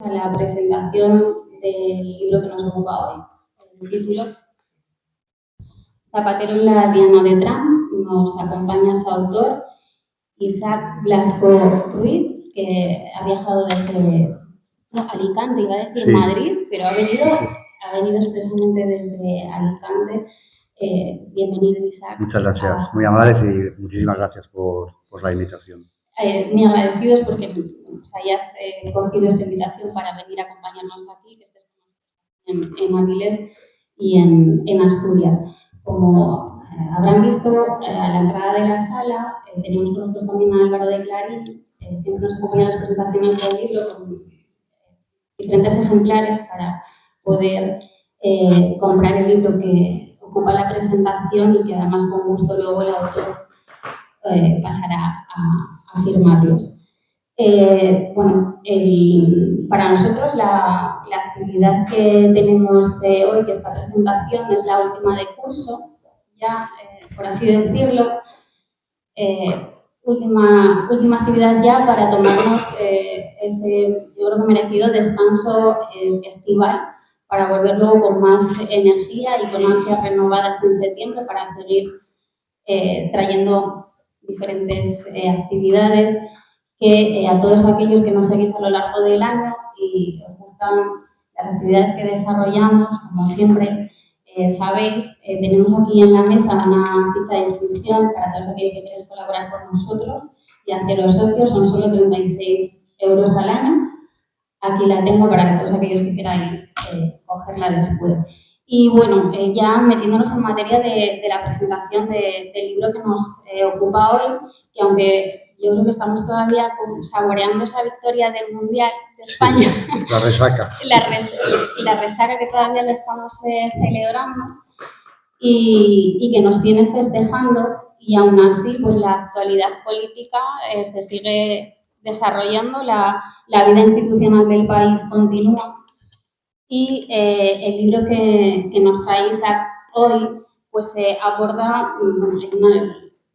a la presentación del libro que nos ocupa hoy. El título, Zapatero en la Diana de Trump, nos acompaña su autor, Isaac Blasco Ruiz, que ha viajado desde Alicante, iba a decir Madrid, pero ha venido expresamente desde Alicante. Bienvenido, Isaac. Muchas gracias, muy amables y muchísimas gracias por la invitación. Muy agradecidos porque hayas cogido esta invitación para venir a acompañarnos aquí, que estés en Avilés y en Asturias. Como habrán visto, a la entrada de la sala tenemos con nosotros también a Álvaro de Clarín. Siempre nos acompaña las presentaciones del libro con diferentes ejemplares para poder comprar el libro que ocupa la presentación y que además con gusto luego el autor pasará a firmarlos. Para nosotros la actividad que tenemos hoy, que esta presentación es la última de curso, ya por así decirlo, última actividad ya para tomarnos ese, yo creo que merecido descanso estival para volver luego con más energía y con ansias renovadas en septiembre para seguir trayendo diferentes actividades que a todos aquellos que nos seguís a lo largo del año y os gustan las actividades que desarrollamos, como siempre sabéis, tenemos aquí en la mesa una ficha de inscripción para todos aquellos que queréis colaborar con nosotros y ante los socios son solo 36 euros al año. Aquí la tengo para todos aquellos que queráis cogerla después. Y bueno, ya metiéndonos en materia de la presentación del libro que nos ocupa hoy, que aunque yo creo que estamos todavía saboreando esa victoria del Mundial de España. Sí, la resaca. la resaca que todavía lo estamos celebrando y que nos tiene festejando y aún así pues la actualidad política se sigue desarrollando, la vida institucional del país continúa y el libro que nos trae Isaac hoy pues aborda,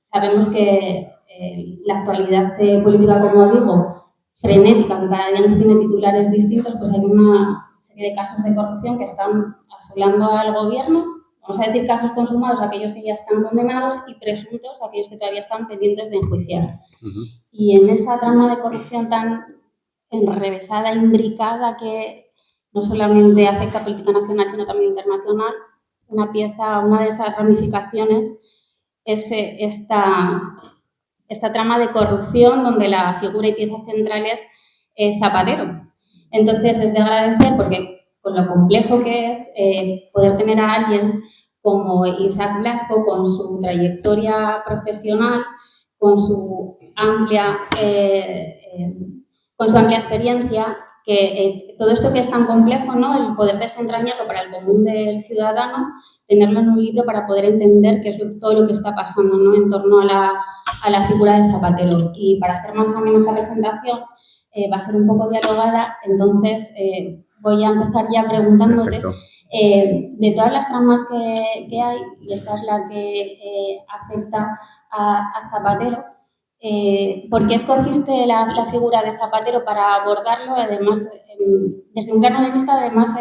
sabemos que la actualidad política, como digo, frenética, que cada día nos tiene titulares distintos, pues hay una serie de casos de corrupción que están asolando al gobierno. Vamos a decir casos consumados, aquellos que ya están condenados, y presuntos, aquellos que todavía están pendientes de enjuiciar. Y en esa trama de corrupción tan enrevesada, imbricada, que no solamente afecta a política nacional, sino también internacional, una de esas ramificaciones es esta trama de corrupción donde la figura y pieza central es Zapatero. Entonces es de agradecer porque con lo complejo que es poder tener a alguien como Isaac Blasco, con su trayectoria profesional, con su amplia experiencia, que todo esto que es tan complejo, ¿no? El poder desentrañarlo para el común del ciudadano, tenerlo en un libro para poder entender qué es todo lo que está pasando, ¿no? En torno a la figura del Zapatero. Y para hacer más o menos esta presentación va a ser un poco dialogada, entonces voy a empezar ya preguntándote de todas las tramas que hay, y esta es la que afecta a Zapatero. ¿Por qué escogiste la figura de Zapatero para abordarlo? Además, desde un plano de vista, además,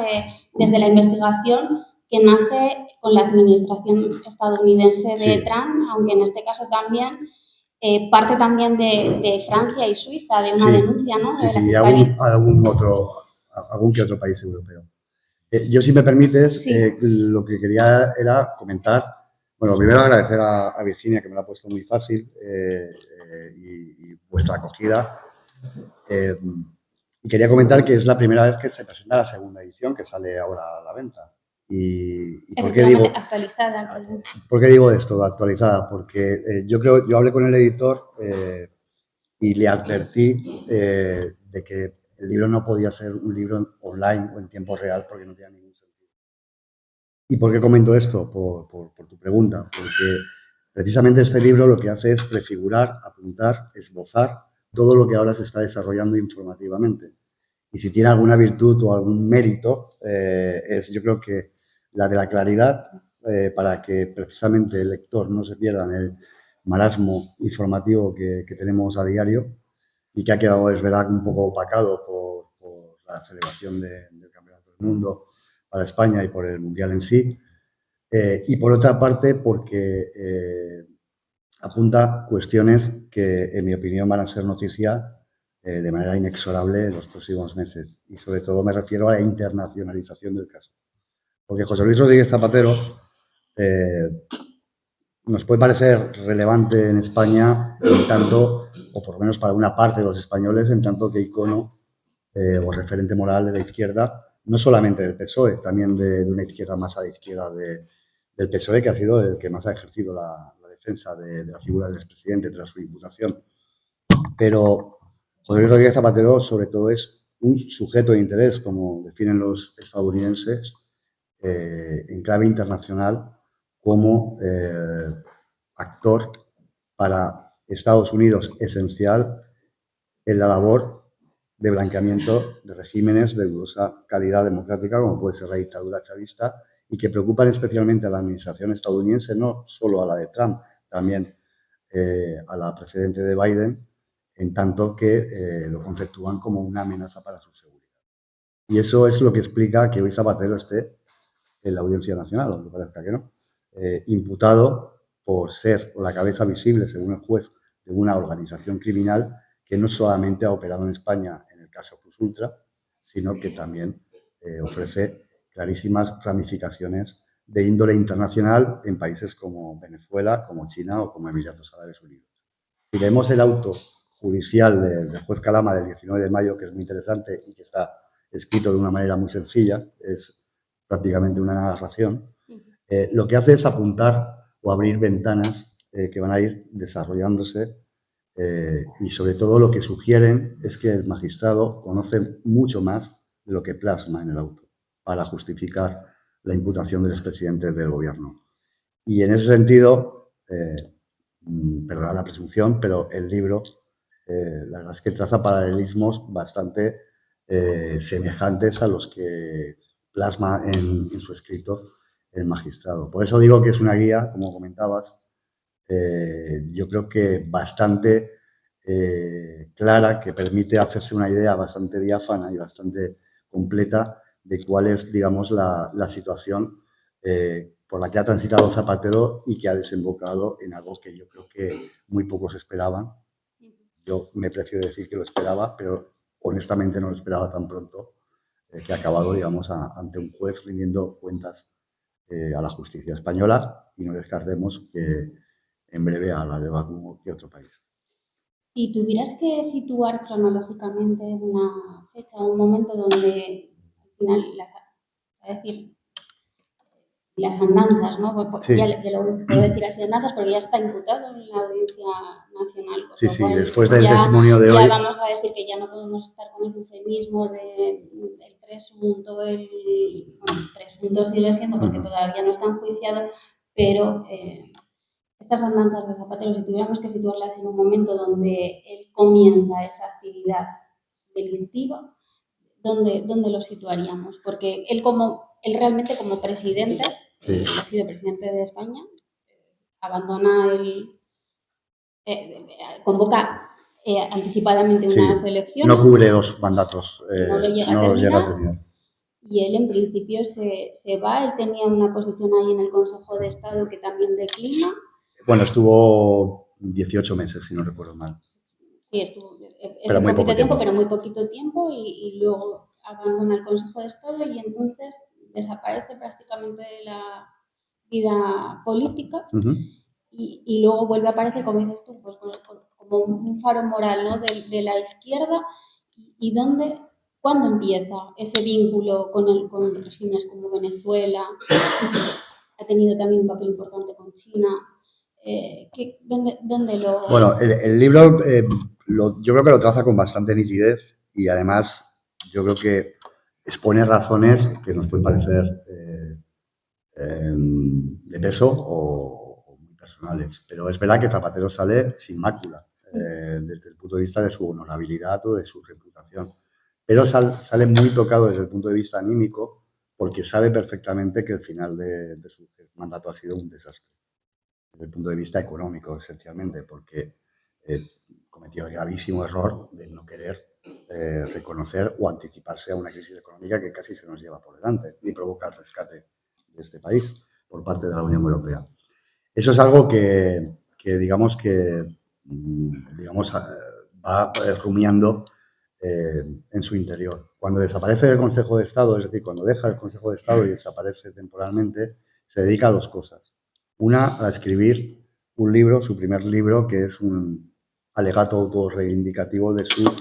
desde la investigación que nace con la administración estadounidense de Trump, aunque en este caso también parte también de Francia y Suiza, de una denuncia, ¿no? Sí, y algún que otro país europeo. Yo, si me permites, lo que quería era comentar. Bueno, primero agradecer a Virginia, que me lo ha puesto muy fácil, y vuestra acogida. Y quería comentar que es la primera vez que se presenta la segunda edición, que sale ahora a la venta. ¿Y por qué digo? Actualizada. ¿Por qué digo esto, actualizada? Porque yo hablé con el editor y le advertí de que el libro no podía ser un libro online o en tiempo real porque no tenía ningún sentido. ¿Y por qué comento esto? Por tu pregunta. Porque precisamente este libro lo que hace es prefigurar, apuntar, esbozar todo lo que ahora se está desarrollando informativamente. Y si tiene alguna virtud o algún mérito, yo creo que la de la claridad, para que precisamente el lector no se pierda en el marasmo informativo que tenemos a diario y que ha quedado, es verdad, un poco opacado por la celebración del Campeonato del Mundo para España y por el Mundial en sí. Y por otra parte, porque apunta cuestiones que, en mi opinión, van a ser noticia de manera inexorable en los próximos meses. Y sobre todo me refiero a la internacionalización del caso. Porque José Luis Rodríguez Zapatero nos puede parecer relevante en España en tanto, o por lo menos para una parte de los españoles, en tanto que icono o referente moral de la izquierda, no solamente del PSOE, también de una izquierda más a la izquierda del PSOE, que ha sido el que más ha ejercido la defensa de la figura del expresidente tras su imputación. Pero José Luis Rodríguez Zapatero, sobre todo, es un sujeto de interés, como definen los estadounidenses, en clave internacional, como actor para Estados Unidos esencial en la labor de blanqueamiento de regímenes de dudosa calidad democrática, como puede ser la dictadura chavista, y que preocupan especialmente a la administración estadounidense, no solo a la de Trump, también a la precedente de Biden, en tanto que lo conceptúan como una amenaza para su seguridad. Y eso es lo que explica que hoy Zapatero esté en la Audiencia Nacional, aunque parezca que no, imputado por ser la cabeza visible, según el juez, de una organización criminal que no solamente ha operado en España en el caso Plus Ultra, sino que también ofrece clarísimas ramificaciones de índole internacional en países como Venezuela, como China o como Emiratos Árabes Unidos. Si leemos el auto judicial del juez Calama del 19 de mayo, que es muy interesante y que está escrito de una manera muy sencilla, es prácticamente una narración, lo que hace es apuntar o abrir ventanas que van a ir desarrollándose y sobre todo lo que sugieren es que el magistrado conoce mucho más de lo que plasma en el auto para justificar la imputación del expresidente del gobierno. Y en ese sentido, perdona la presunción, pero el libro, la verdad es que traza paralelismos bastante semejantes a los que plasma en su escrito el magistrado. Por eso digo que es una guía, como comentabas, yo creo que bastante clara, que permite hacerse una idea bastante diáfana y bastante completa de cuál es, digamos, la situación por la que ha transitado Zapatero y que ha desembocado en algo que yo creo que muy pocos esperaban. Yo me prefiero decir que lo esperaba, pero honestamente no lo esperaba tan pronto, que ha acabado, digamos, ante un juez rindiendo cuentas a la justicia española y no descartemos que en breve a la de algún que otro país. Si tuvieras que situar cronológicamente una fecha o un momento donde al final, es decir, las andanzas, ¿no? Pues Sí. ya lo puedo decir así, andanzas, porque ya está imputado en la Audiencia Nacional. Sí, sí, después del ya, testimonio de ya hoy. vamos a decir que ya no podemos estar con ese eufemismo del presunto, bueno, presunto sigue siendo porque todavía no está enjuiciado, pero estas andanzas de Zapatero, si tuviéramos que situarlas en un momento donde él comienza esa actividad delictiva, ¿dónde lo situaríamos? Porque él realmente como presidente, Sí. ha sido presidente de España, abandona convoca anticipadamente unas elecciones. No cubre 2 mandatos, no lo llega no a los llega a terminar. terminar. Y él en principio se va, él tenía una posición ahí en el Consejo de Estado que también declina. Bueno, estuvo 18 meses, si no recuerdo mal. Sí, estuvo pero muy poco tiempo, pero muy poquito tiempo y luego abandona el Consejo de Estado y entonces desaparece prácticamente de la vida política y luego vuelve a aparecer, como dices tú, pues como un faro moral, ¿no? de la izquierda y ¿cuándo empieza ese vínculo con regímenes como Venezuela? Ha tenido también un papel importante con China. ¿Dónde lo...? Bueno, el libro yo creo que lo traza con bastante nitidez y además yo creo que expone razones que nos pueden parecer de peso o muy personales. Pero es verdad que Zapatero sale sin mácula desde el punto de vista de su honorabilidad o de su reputación. Pero sale muy tocado desde el punto de vista anímico porque sabe perfectamente que el final de su mandato ha sido un desastre. Desde el punto de vista económico, esencialmente, porque cometió el gravísimo error de no querer reconocer o anticiparse a una crisis económica que casi se nos lleva por delante y provoca el rescate de este país por parte de la Unión Europea. Eso es algo que digamos, va rumiando en su interior. Cuando desaparece del Consejo de Estado, es decir, cuando deja el Consejo de Estado y desaparece temporalmente, se dedica a dos cosas. Una, a escribir un libro, su primer libro, que es un alegato autorreivindicativo de su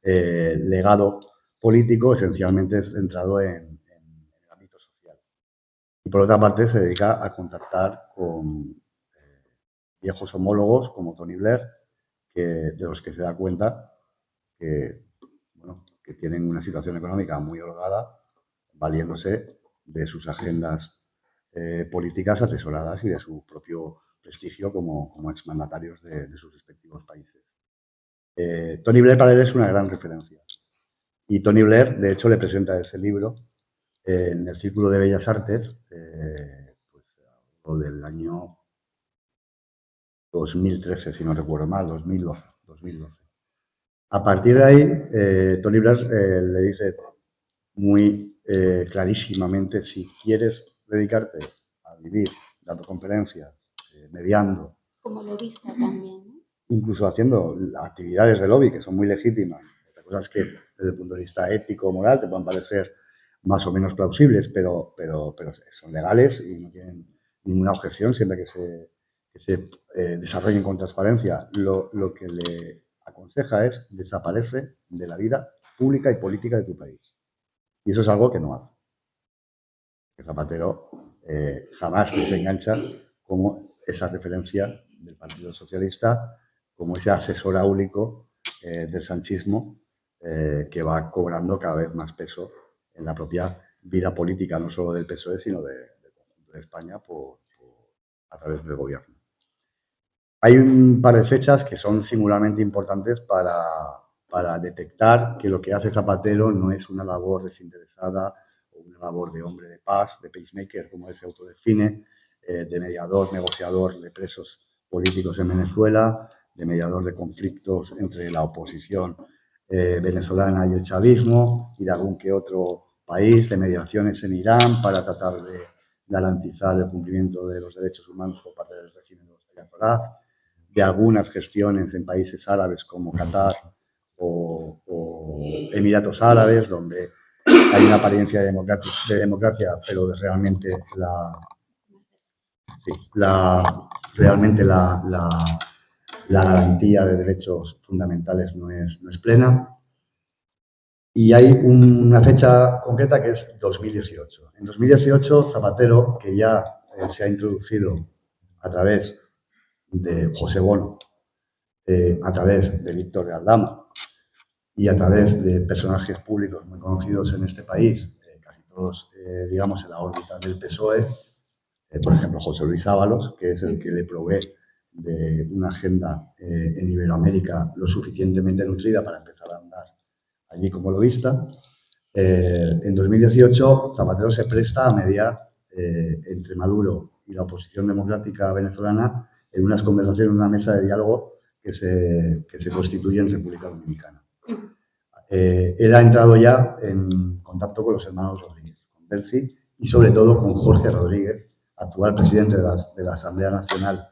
legado político, esencialmente centrado en el ámbito social. Y por otra parte, se dedica a contactar con viejos homólogos como Tony Blair, de los que se da cuenta que, bueno, que tienen una situación económica muy holgada, valiéndose de sus agendas políticas atesoradas y de su propio prestigio como exmandatarios de sus respectivos países. Tony Blair para él es una gran referencia. Y Tony Blair, de hecho, le presenta ese libro en el Círculo de Bellas Artes, del año 2013, si no recuerdo mal, 2012. A partir de ahí, Tony Blair le dice muy clarísimamente, si quieres dedicarte a vivir dando conferencias, mediando. Como lobista también, ¿no? Incluso haciendo actividades de lobby que son muy legítimas, cosas que desde el punto de vista ético o moral te pueden parecer más o menos plausibles, pero son legales y no tienen ninguna objeción siempre que se desarrollen con transparencia. Lo que le aconseja es desaparece de la vida pública y política de tu país. Y eso es algo que no hace. Que Zapatero jamás desengancha como esa referencia del Partido Socialista, como ese asesor áulico del sanchismo que va cobrando cada vez más peso en la propia vida política, no solo del PSOE, sino del conjunto de España a través del gobierno. Hay un par de fechas que son singularmente importantes para detectar que lo que hace Zapatero no es una labor desinteresada o una labor de hombre de paz, de peacemaker, como él se autodefine, de mediador, negociador de presos políticos en Venezuela, de mediador de conflictos entre la oposición venezolana y el chavismo y de algún que otro país, de mediaciones en Irán para tratar de garantizar el cumplimiento de los derechos humanos por parte del régimen de los ayatolás, de algunas gestiones en países árabes como Qatar o Emiratos Árabes, donde hay una apariencia de democracia, pero realmente la garantía de derechos fundamentales no es plena. Y hay una fecha concreta que es 2018. En 2018, Zapatero, que ya se ha introducido a través de José Bono, a través de Víctor de Aldama y a través de personajes públicos muy conocidos en este país, casi todos, digamos, en la órbita del PSOE, por ejemplo, José Luis Ábalos, que es el que le provee de una agenda en Iberoamérica lo suficientemente nutrida para empezar a andar allí como lobista. En 2018, Zapatero se presta a mediar entre Maduro y la oposición democrática venezolana en unas conversaciones, en una mesa de diálogo que se constituye en República Dominicana. Él ha entrado ya en contacto con los hermanos Rodríguez, con Delcy y sobre todo con Jorge Rodríguez, actual presidente de la Asamblea Nacional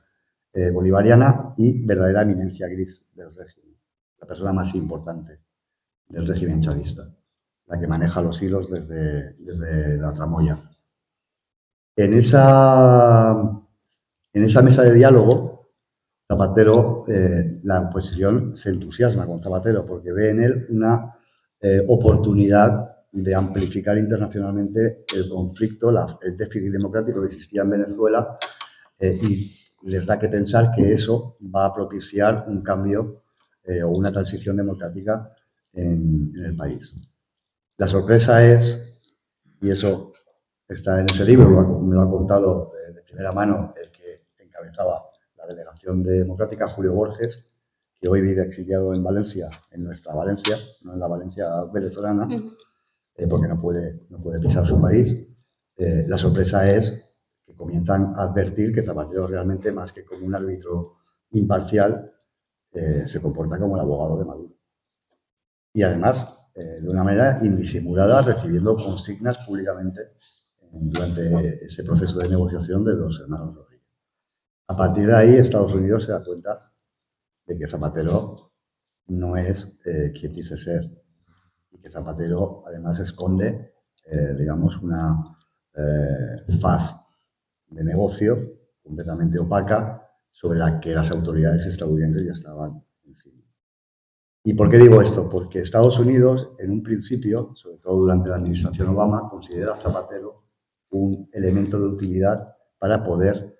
Bolivariana y verdadera eminencia gris del régimen, la persona más importante del régimen chavista, la que maneja los hilos desde la tramoya. En esa mesa de diálogo, Zapatero, la oposición se entusiasma con Zapatero porque ve en él una oportunidad de amplificar internacionalmente el conflicto, el déficit democrático que existía en Venezuela y les da que pensar que eso va a propiciar un cambio o una transición democrática en el país. La sorpresa es, y eso está en ese libro, me lo ha contado de primera mano el que encabezaba la delegación democrática, Julio Borges, que hoy vive exiliado en Valencia, en nuestra Valencia, no en la Valencia venezolana, porque no puede pisar su país. La sorpresa es que comienzan a advertir que Zapatero realmente, más que como un árbitro imparcial, se comporta como el abogado de Maduro. y además de una manera indisimulada, recibiendo consignas públicamente durante ese proceso de negociación de los hermanos Rodríguez. A partir de ahí, Estados Unidos se da cuenta de que Zapatero no es quien dice ser, y que Zapatero además esconde, digamos, una faz de negocio completamente opaca sobre la que las autoridades estadounidenses ya estaban encima. ¿Y por qué digo esto? Porque Estados Unidos, en un principio, sobre todo durante la administración Obama, considera a Zapatero un elemento de utilidad para poder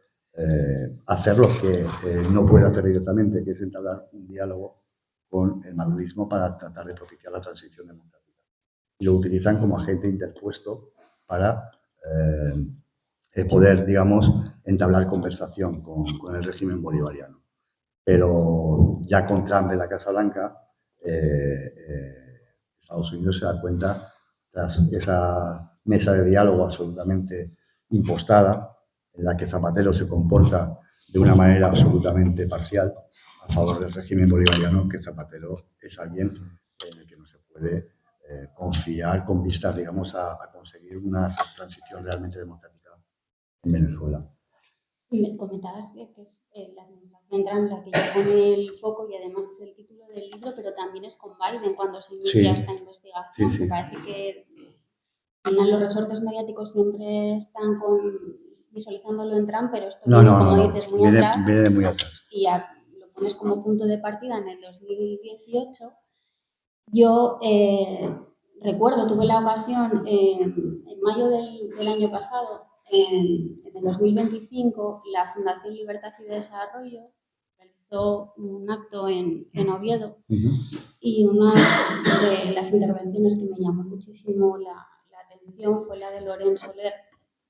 hacer lo que no puede hacer directamente, que es entablar un diálogo con el madurismo para tratar de propiciar la transición democrática. Y lo utilizan como agente interpuesto para poder, digamos, entablar conversación con el régimen bolivariano. Pero ya con Trump en la Casa Blanca, Estados Unidos se da cuenta, tras esa mesa de diálogo absolutamente impostada, en la que Zapatero se comporta de una manera absolutamente parcial a favor del régimen bolivariano, que Zapatero es alguien en el que no se puede confiar con vistas, digamos, a conseguir una transición realmente democrática en Venezuela. Me comentabas que es la administración Trump la que ya pone el foco y además es el título del libro, pero también es con Biden cuando se inicia esta investigación. Sí. Me parece que al final los resortes mediáticos siempre están visualizándolo en Trump, pero esto viene, como dices, muy atrás. Viene de muy atrás. Y lo pones como punto de partida en el 2018. Yo recuerdo, tuve la ocasión en mayo del año pasado, en el 2025, la Fundación Libertad y Desarrollo realizó un acto en Oviedo y una de las intervenciones que me llamó muchísimo la atención fue la de Lorenzo Soler,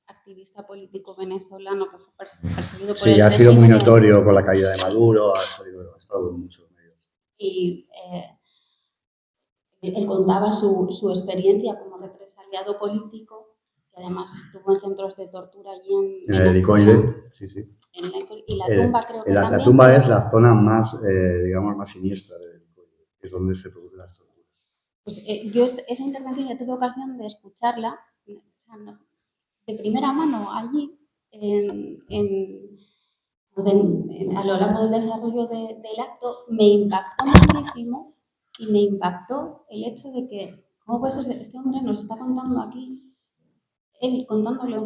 activista político venezolano que fue perseguido por el régimen. Sí, ha sido muy notorio con la caída de Maduro, ha estado en muchos medios. Y él contaba su experiencia como represaliado político, que además estuvo en centros de tortura allí en el Helicoide, sí. Y la tumba creo que también. La tumba es la zona más, digamos, más siniestra del Helicoide, que es donde se producen las torturas. Pues yo esa intervención ya tuve ocasión de escucharla de primera mano allí, a lo largo del desarrollo del acto, me impactó muchísimo y me impactó el hecho de que, ¿cómo puede ser? Este hombre nos está contando aquí, él contándolo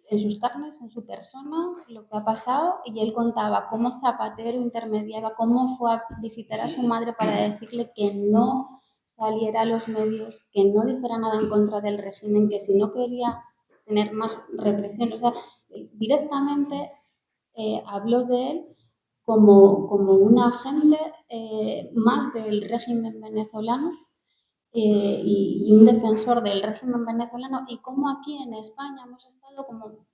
en sus carnes, en su persona, lo que ha pasado, y él contaba cómo Zapatero intermediaba, cómo fue a visitar a su madre para decirle que no saliera a los medios, que no dijera nada en contra del régimen, que si no quería tener más represión, o sea, directamente habló de él como un agente más del régimen venezolano y un defensor del régimen venezolano, y como aquí en España hemos estado como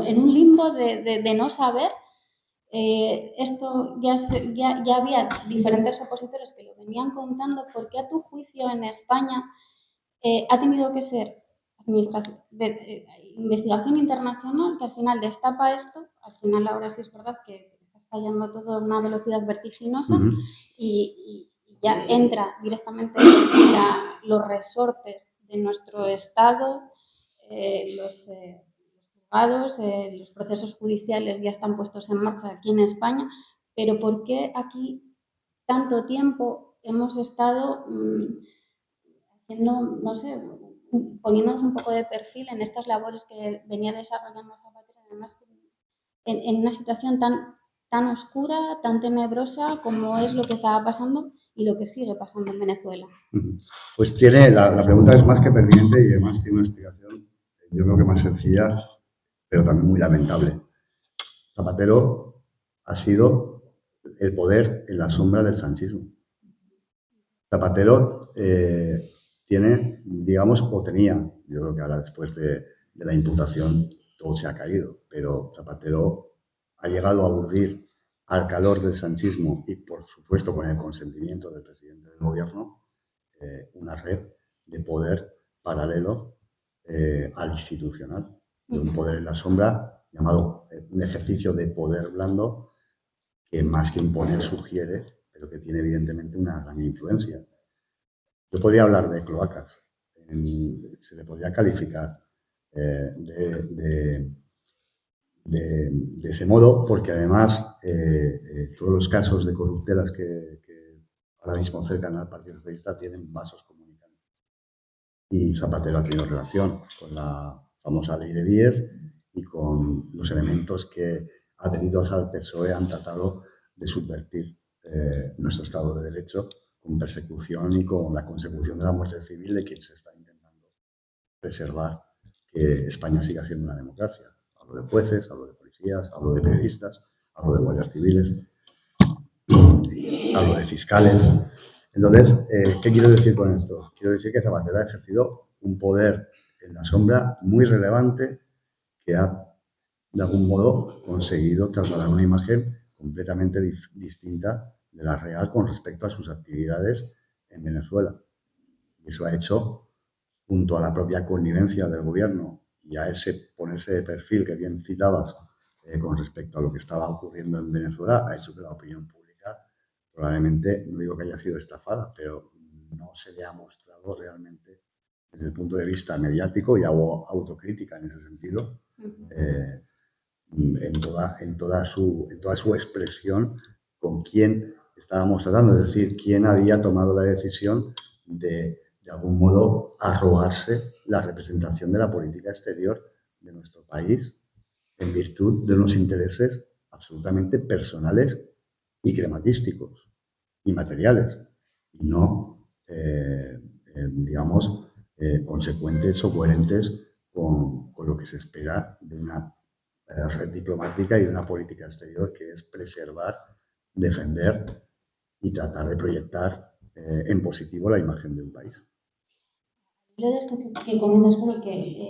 en un limbo de no saber. Esto ya había diferentes opositores que lo venían contando. ¿Por qué a tu juicio en España ha tenido que ser investigación internacional que al final destapa esto? Al final ahora sí es verdad que está estallando todo a una velocidad vertiginosa y ya entra directamente los resortes de nuestro Estado, los juzgados, los procesos judiciales ya están puestos en marcha aquí en España, pero ¿por qué aquí tanto tiempo hemos estado haciendo, no sé, poniéndonos un poco de perfil en estas labores que venía desarrollando Zapatero, además en una situación tan oscura, tan tenebrosa como es lo que estaba pasando y lo que sigue pasando en Venezuela? Pues la pregunta es más que pertinente y además tiene una explicación, yo creo que más sencilla, pero también muy lamentable. Zapatero ha sido el poder en la sombra del sanchismo. Zapatero tiene, digamos, o tenía, yo creo que ahora después de la imputación todo se ha caído, pero Zapatero ha llegado a urdir al calor del sanchismo y, por supuesto, con el consentimiento del presidente del gobierno, una red de poder paralelo al institucional, de un poder en la sombra llamado un ejercicio de poder blando que más que imponer sugiere pero que tiene evidentemente una gran influencia. Yo podría hablar de cloacas, se le podría calificar de ese modo, porque además todos los casos de corruptelas que ahora mismo cercan al Partido Socialista tienen vasos comunicantes. Y Zapatero ha tenido relación con la famosa Ley de 10 y con los elementos que, adheridos al PSOE, han tratado de subvertir nuestro Estado de Derecho con persecución y con la consecución de la muerte civil de quien se está intentando preservar que España siga siendo una democracia. Hablo de jueces, hablo de policías, hablo de periodistas, hablo de guardias civiles, hablo de fiscales. Entonces, ¿qué quiero decir con esto? Quiero decir que Zapatero ha ejercido un poder en la sombra muy relevante que ha, de algún modo, conseguido trasladar una imagen completamente distinta de la real con respecto a sus actividades en Venezuela. Y eso ha hecho, junto a la propia connivencia del gobierno y a ese ponerse de perfil que bien citabas con respecto a lo que estaba ocurriendo en Venezuela, ha hecho que la opinión pública probablemente, no digo que haya sido estafada, pero no se le ha mostrado realmente desde el punto de vista mediático, y hago autocrítica en ese sentido, en toda su expresión con quién estábamos tratando, es decir, quién había tomado la decisión de algún modo, arrogarse la representación de la política exterior de nuestro país en virtud de unos intereses absolutamente personales y crematísticos y materiales, y no, digamos, consecuentes o coherentes con lo que se espera de una red diplomática y de una política exterior, que es preservar, defender y tratar de proyectar en positivo la imagen de un país. Lo de esto que comentas, creo que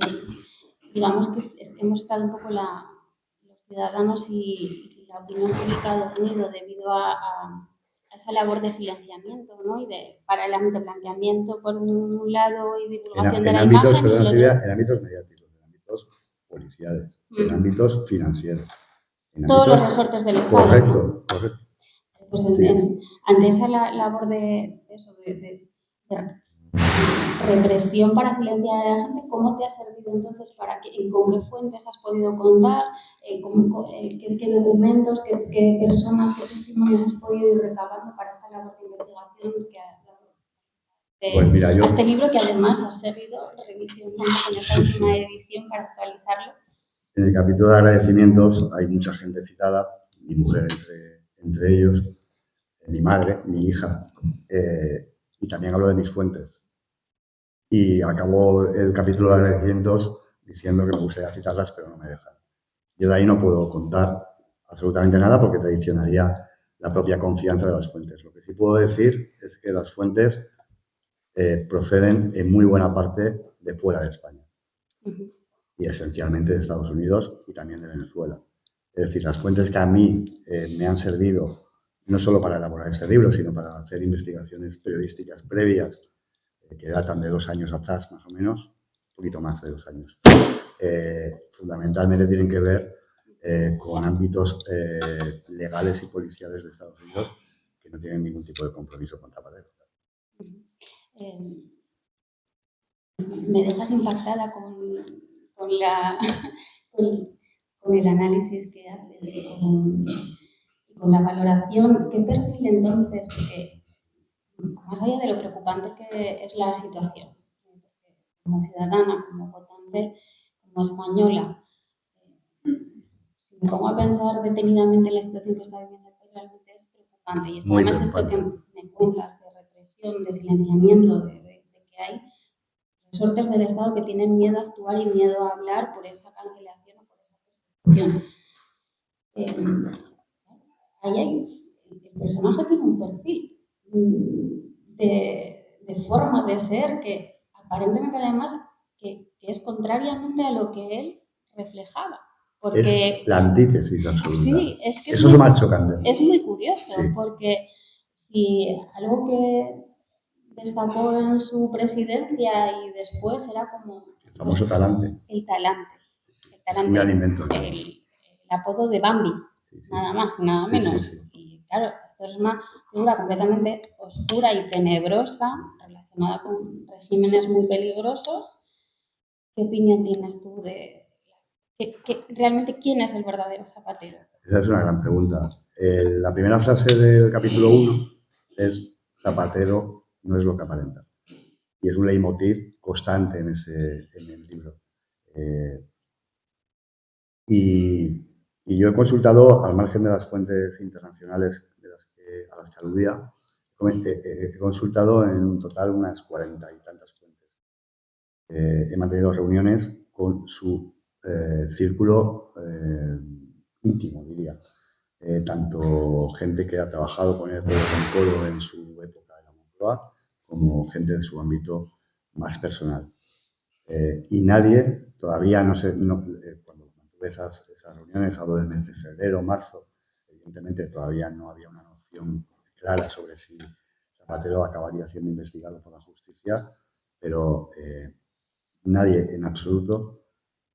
digamos que hemos estado un poco los ciudadanos y la opinión pública dormido debido a esa labor de silenciamiento, ¿no? Y para el blanqueamiento por un lado y divulgación de la ámbitos, imagen. Perdón, Silvia, en ámbitos mediáticos, en ámbitos policiales, en ámbitos financieros. Todos los resortes del Estado. Correcto, ¿no? Correcto. Pues ante esa labor de represión para silenciar a la gente, ¿cómo te ha servido entonces? ¿Con qué fuentes has podido contar? ¿Qué documentos, qué personas, qué testimonios has podido ir recabando para esta labor de investigación pues mira, a este libro, que además has seguido revisionando con esta última edición para actualizarlo? En el capítulo de agradecimientos hay mucha gente citada, mi mujer entre ellos, mi madre, mi hija, y también hablo de mis fuentes. Y acabó el capítulo de agradecimientos diciendo que me gustaría citarlas, pero no me dejan. Yo de ahí no puedo contar absolutamente nada porque traicionaría la propia confianza de las fuentes. Lo que sí puedo decir es que las fuentes proceden en muy buena parte de fuera de España. Y esencialmente de Estados Unidos y también de Venezuela. Es decir, las fuentes que a mí me han servido no solo para elaborar este libro, sino para hacer investigaciones periodísticas previas que datan de 2 años atrás, más o menos, un poquito más de 2 años. Fundamentalmente tienen que ver con ámbitos legales y policiales de Estados Unidos que no tienen ningún tipo de compromiso con Zapatero. Me dejas impactada con el análisis que haces y con la valoración. ¿Qué perfil entonces? Porque más allá de lo preocupante que es la situación, como ciudadana, como votante, como española, si me pongo a pensar detenidamente en la situación que está viviendo el país, realmente es preocupante. Y esto, además, esto que me cuentas de represión, de silenciamiento, de que hay resortes del Estado que tienen miedo a actuar y miedo a hablar por esa cancelación o por esa persecución. El personaje tiene un perfil de forma de ser que aparentemente, además, que es contrariamente a lo que él reflejaba. Porque, es la antítesis absoluta. Sí, es que eso es lo más chocante. Es muy curioso, sí. Porque si algo que destacó en su presidencia y después era como... El famoso talante. El talante. Es un invento. El apodo de Bambi, nada más, nada menos. Y claro, Esto es una figura completamente oscura y tenebrosa, relacionada con regímenes muy peligrosos. ¿Qué opinión tienes tú de realmente quién es el verdadero Zapatero? Esa es una gran pregunta. La primera frase del capítulo 1 es: Zapatero no es lo que aparenta. Y es un leitmotiv constante en el libro. Y yo he consultado, al margen de las fuentes internacionales a las que aludía, he consultado en un total unas 40 y tantas fuentes. He mantenido reuniones con su círculo íntimo, diría. Tanto gente que ha trabajado con él codo con codo en su época en la Moncloa, como gente de su ámbito más personal. Y nadie, todavía no sé, cuando tuve esas reuniones, hablo del mes de febrero, marzo, evidentemente todavía no había una noción clara sobre si Zapatero acabaría siendo investigado por la justicia, pero nadie en absoluto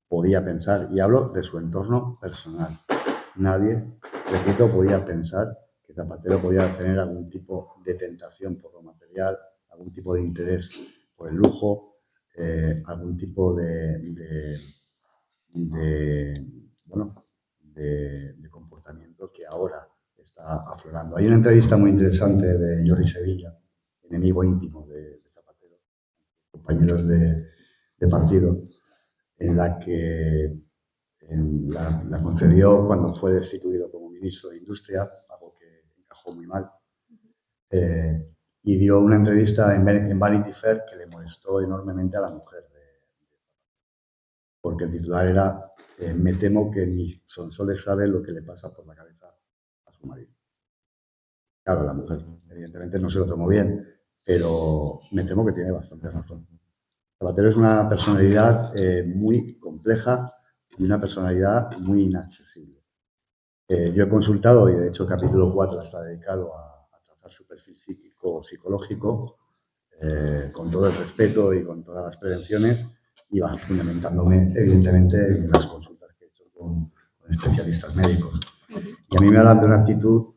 podía pensar, y hablo de su entorno personal, nadie, repito, podía pensar que Zapatero podía tener algún tipo de tentación por lo material, algún tipo de interés por el lujo, algún tipo de comportamiento que ahora está aflorando. Hay una entrevista muy interesante de Jordi Sevilla, enemigo íntimo de Zapatero, compañeros de partido, en la que la concedió cuando fue destituido como ministro de Industria, algo que encajó muy mal. Y dio una entrevista en Vanity Fair que le molestó enormemente a la mujer, porque el titular era: me temo que ni Sonsoles sabe lo que le pasa por la cabeza a su marido. Claro, la mujer evidentemente no se lo tomó bien, pero me temo que tiene bastante razón. Zapatero es una personalidad muy compleja y una personalidad muy inaccesible. Yo he consultado, y de hecho el capítulo 4 está dedicado a trazar su perfil psicológico, con todo el respeto y con todas las prevenciones, y va fundamentándome, evidentemente, en las consultas que he hecho con especialistas médicos. Y a mí me hablan de una actitud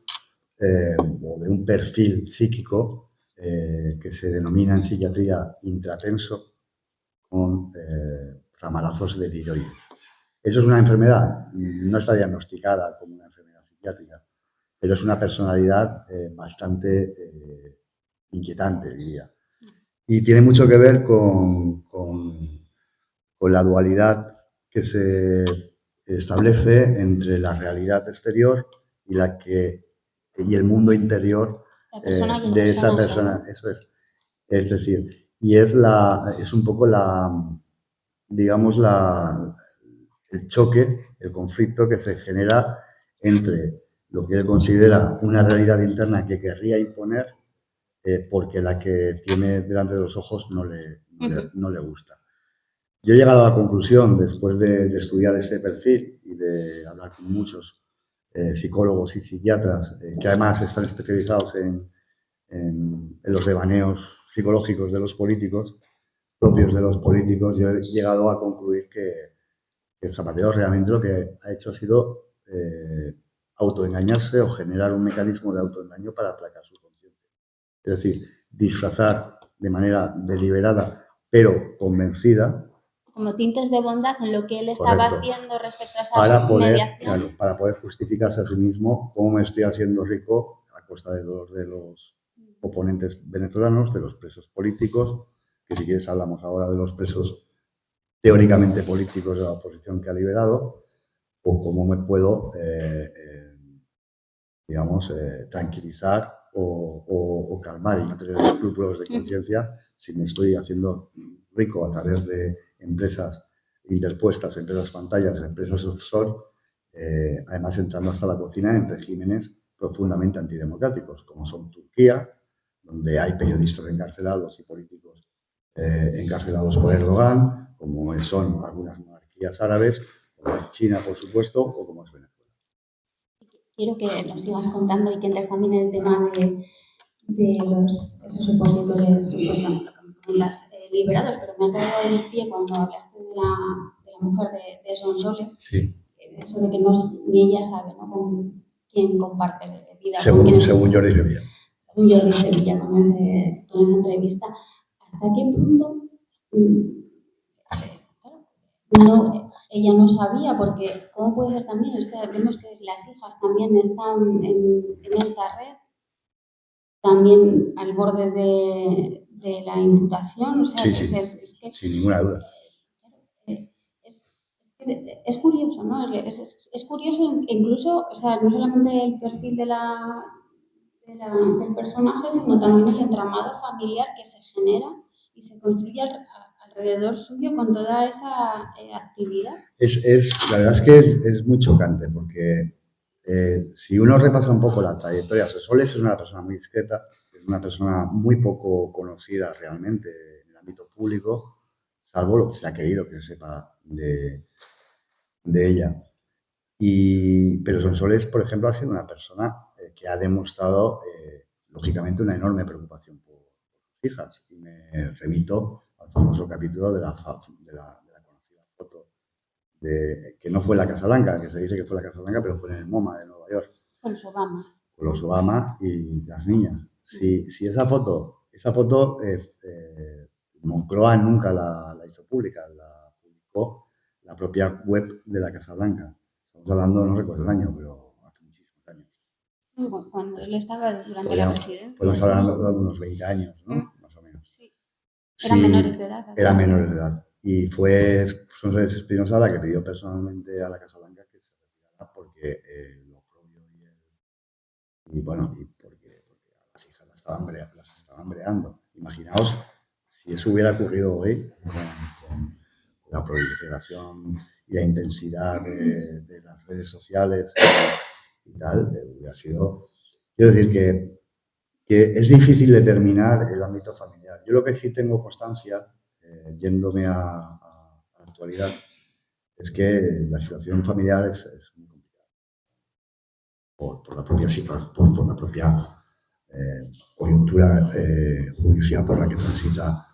o de un perfil psíquico que se denomina en psiquiatría intratenso, con ramalazos de tiroides. Eso es una enfermedad, no está diagnosticada como una enfermedad psiquiátrica, pero es una personalidad bastante inquietante, diría. Y tiene mucho que ver con la dualidad que se establece entre la realidad exterior y el mundo interior de esa persona. Eso es. Es decir, y es un poco digamos, el choque, el conflicto que se genera entre lo que él considera una realidad interna que querría imponer, porque la que tiene delante de los ojos no le gusta. Yo he llegado a la conclusión, después de estudiar ese perfil y de hablar con muchos psicólogos y psiquiatras, que además están especializados en los devaneos psicológicos de los políticos, propios de los políticos, yo he llegado a concluir que Zapatero realmente lo que ha hecho ha sido autoengañarse o generar un mecanismo de autoengaño para aplacar su conciencia. Es decir, disfrazar de manera deliberada, pero convencida. Como tintes de bondad en lo que él estaba haciendo respecto a esa mediación. Claro, para poder justificarse a sí mismo: cómo me estoy haciendo rico a costa del dolor de los oponentes venezolanos, de los presos políticos, que si quieres hablamos ahora de los presos teóricamente políticos de la oposición que ha liberado, o cómo me puedo, tranquilizar o calmar y no tener escrúpulos de conciencia si me estoy haciendo rico a través de empresas interpuestas, empresas pantallas, empresas offshore, además entrando hasta la cocina en regímenes profundamente antidemocráticos, como son Turquía, donde hay periodistas encarcelados y políticos encarcelados por Erdogan, como son algunas monarquías árabes, como es China, por supuesto, o como es Venezuela. Quiero que nos sigas contando y que entres también en el tema de esos opositores supuestamente liberados, pero me has dado el pie cuando hablaste de la mujer de Sonsoles, sí. Eso de que ni ella sabe, ¿no? quién comparte vida. Según Jordi Sevilla. Según Jordi Sevilla, con esa entrevista. ¿Hasta qué punto? Ella no sabía, porque ¿cómo puede ser también? Vemos que las hijas también están en esta red, también al borde de la imputación. O sea, sí, es que, sin ninguna duda. Es curioso, ¿no? Es curioso incluso, o sea, no solamente el perfil del personaje, sino también el entramado familiar que se genera y se construye alrededor suyo con toda esa actividad. La verdad es que es muy chocante, porque si uno repasa un poco la trayectoria, Sol es una persona muy discreta, es una persona muy poco conocida realmente en el ámbito público, salvo lo que se ha querido que se sepa de ella. Pero Sonsoles, por ejemplo, ha sido una persona que ha demostrado, lógicamente, una enorme preocupación por sus hijas. Y me remito al famoso capítulo de la conocida foto, que no fue en la Casa Blanca, que se dice que fue en la Casa Blanca, pero fue en el MoMA de Nueva York. Con los Obama. Con los Obama y las niñas. Si esa foto Moncloa nunca la hizo pública, la publicó la propia web de la Casa Blanca. Estamos hablando, no recuerdo el año, pero hace muchísimos años. Bueno, cuando él estaba durante la presidencia. Podemos hablando de unos 20 años, ¿no? Más o menos. Sí. Eran menores de edad. Eran menores de edad. Y fue Sonsoles Espinosa la que pidió personalmente a la Casa Blanca que se retirara porque lo propio y porque a las hijas las estaban breando. Imaginaos si eso hubiera ocurrido hoy con la proliferación y la intensidad de las redes sociales y tal, hubiera sido... Quiero decir que es difícil determinar el ámbito familiar. Yo lo que sí tengo constancia, yéndome a la actualidad, es que la situación familiar es muy complicada. Por la propia situación, por la propia coyuntura judicial por la que transita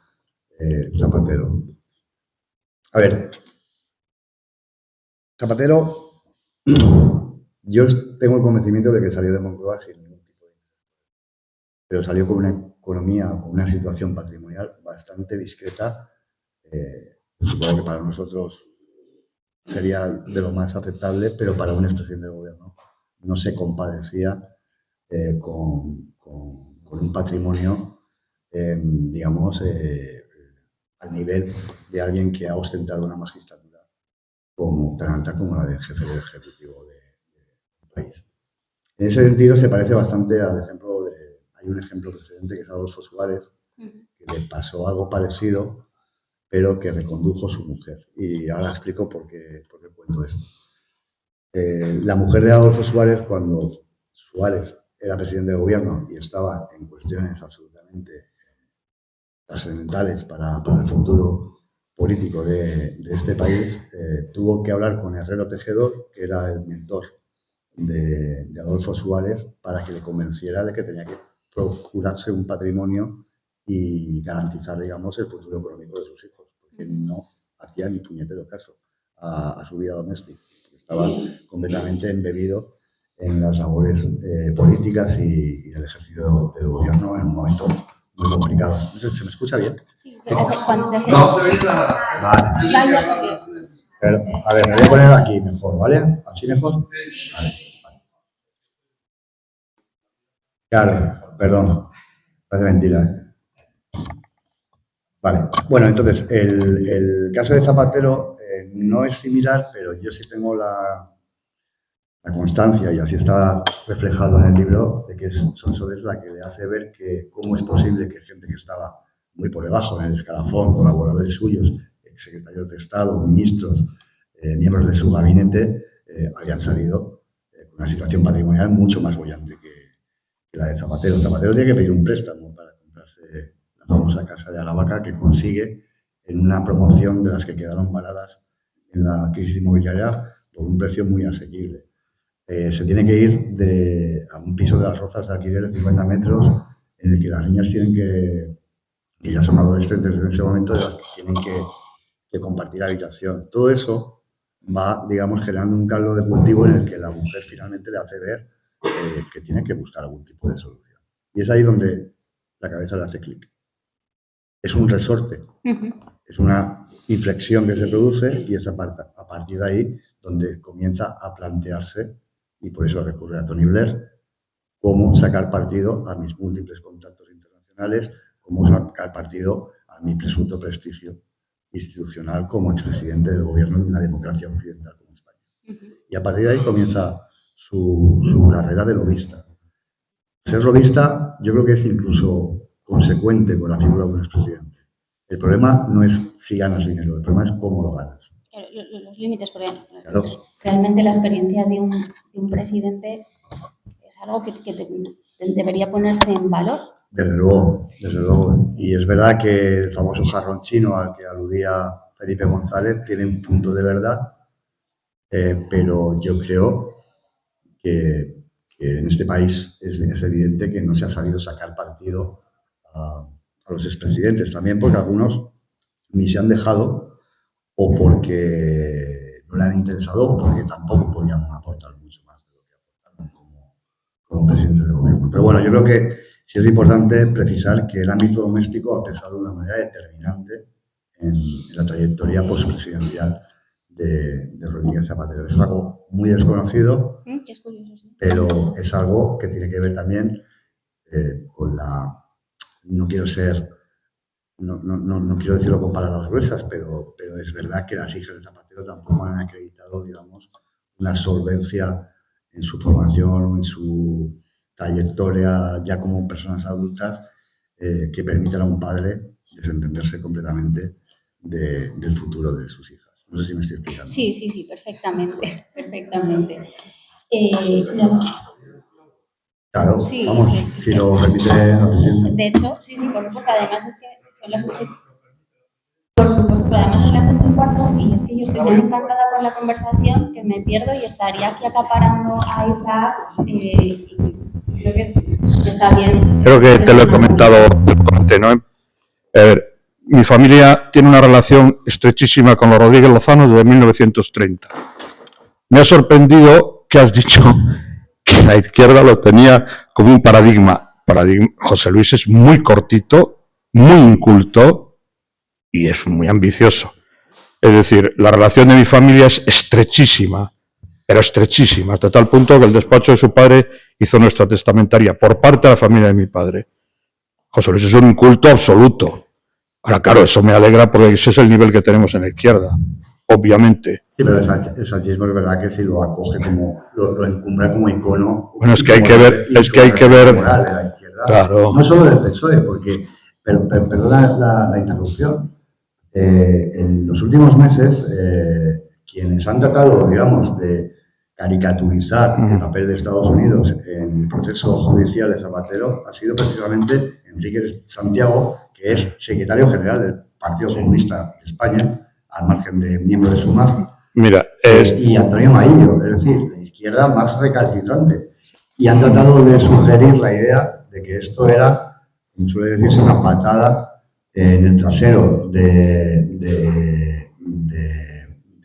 Zapatero. A ver, Zapatero, yo tengo el convencimiento de que salió de Moncloa sin ningún tipo de... Pero salió con una economía, con una situación patrimonial bastante discreta. Supongo que para nosotros sería de lo más aceptable, pero para un expresidente del gobierno no se compadecía con un patrimonio, digamos, al nivel de alguien que ha ostentado una magistratura tan alta como la del jefe del Ejecutivo del país. En ese sentido se parece bastante al ejemplo hay un ejemplo precedente que es Adolfo Suárez, que le pasó algo parecido, pero que recondujo su mujer. Y ahora explico por qué cuento esto. La mujer de Adolfo Suárez, cuando Suárez era presidente del gobierno y estaba en cuestiones absolutamente trascendentales para el futuro político de este país, tuvo que hablar con Herrero Tejedor, que era el mentor de Adolfo Suárez, para que le convenciera de que tenía que procurarse un patrimonio y garantizar, digamos, el futuro económico de sus hijos, porque no hacía ni puñetero caso a su vida doméstica. Estaba completamente embebido en las labores políticas y del ejercicio del gobierno en un momento muy complicado. ¿Se me escucha bien? Sí. No se ve nada. Vale. Pero, a ver, me voy a poner aquí mejor, ¿vale? ¿Así mejor? Sí. Vale. Claro, perdón. Parece mentira. Vale. Bueno, entonces, el caso de Zapatero no es similar, pero yo sí tengo la constancia, y así está reflejado en el libro, de que Sonsoles la que le hace ver que cómo es posible que gente que estaba muy por debajo en el escalafón, colaboradores suyos, secretarios de Estado, ministros, miembros de su gabinete, habían salido con una situación patrimonial mucho más bollante que la de Zapatero. Zapatero tiene que pedir un préstamo para comprarse la famosa casa de Aravaca, que consigue en una promoción de las que quedaron paradas en la crisis inmobiliaria por un precio muy asequible. Se tiene que ir a un piso de las Rozas de alquiler de 50 metros en el que las niñas tienen que ya son adolescentes en ese momento, de las que tienen que compartir habitación. Todo eso va, digamos, generando un caldo de cultivo en el que la mujer finalmente le hace ver que tiene que buscar algún tipo de solución. Y es ahí donde la cabeza le hace clic. Es un resorte, es una inflexión que se produce y es a partir de ahí donde comienza a plantearse, y por eso recurre a Tony Blair, cómo sacar partido a mis múltiples contactos internacionales, cómo sacar partido a mi presunto prestigio institucional como expresidente del gobierno de una democracia occidental como España. Y a partir de ahí comienza su carrera de lobista. Ser lobista yo creo que es incluso consecuente con la figura de un expresidente. El problema no es si ganas dinero, el problema es cómo lo ganas. Los límites, porque claro, realmente la experiencia de un presidente es algo que debería ponerse en valor. Desde luego, desde luego. Y es verdad que el famoso jarrón chino al que aludía Felipe González tiene un punto de verdad, pero yo creo que en este país es evidente que no se ha sabido sacar partido a los expresidentes, también porque algunos ni se han dejado o porque no le han interesado o porque tampoco podían aportar mucho más de lo que aportaron como presidente del gobierno. Pero bueno, yo creo que sí es importante precisar que el ámbito doméstico ha pesado de una manera determinante en la trayectoria postpresidencial de Rodríguez Zapatero. Es algo muy desconocido, pero es algo que tiene que ver también con la... No quiero decirlo con palabras gruesas, pero es verdad que las hijas de Zapatero tampoco han acreditado, digamos, una solvencia en su formación o en su trayectoria ya como personas adultas que permitan a un padre desentenderse completamente del futuro de sus hijas. No sé si me estoy explicando. Sí, perfectamente. Claro, sí, vamos, sí. Si lo permite la presidenta. De hecho, sí, porque además es que son las 8. Por supuesto, pero además son las 8:15 y es que yo estoy muy encantada con la conversación, que me pierdo y estaría aquí acaparando a Isaac y creo que está bien. Creo que te lo he comenté, ¿no? A ver, mi familia tiene una relación estrechísima con los Rodríguez Lozano desde 1930. Me ha sorprendido que has dicho que la izquierda lo tenía como un paradigma. José Luis es muy cortito, muy inculto y es muy ambicioso. Es decir, la relación de mi familia es estrechísima, pero estrechísima, hasta tal punto que el despacho de su padre hizo nuestra testamentaria por parte de la familia de mi padre. José Luis es un inculto absoluto. Ahora, claro, eso me alegra porque ese es el nivel que tenemos en la izquierda, obviamente. Sí, pero el sanchismo es verdad que si lo acoge como, lo encumbra como icono. Bueno, es que hay que ver, moral de la izquierda. Claro. No solo del PSOE, porque, perdona la interrupción, en los últimos meses, quienes han tratado, digamos, de caricaturizar el papel de Estados Unidos en el proceso judicial de Zapatero ha sido precisamente Enrique Santiago, que es secretario general del Partido Comunista de España, al margen de miembro de Sumar. Mira, y Antonio Maillo, es decir, la izquierda más recalcitrante. Y han tratado de sugerir la idea de que esto era, como suele decirse, una patada en el trasero de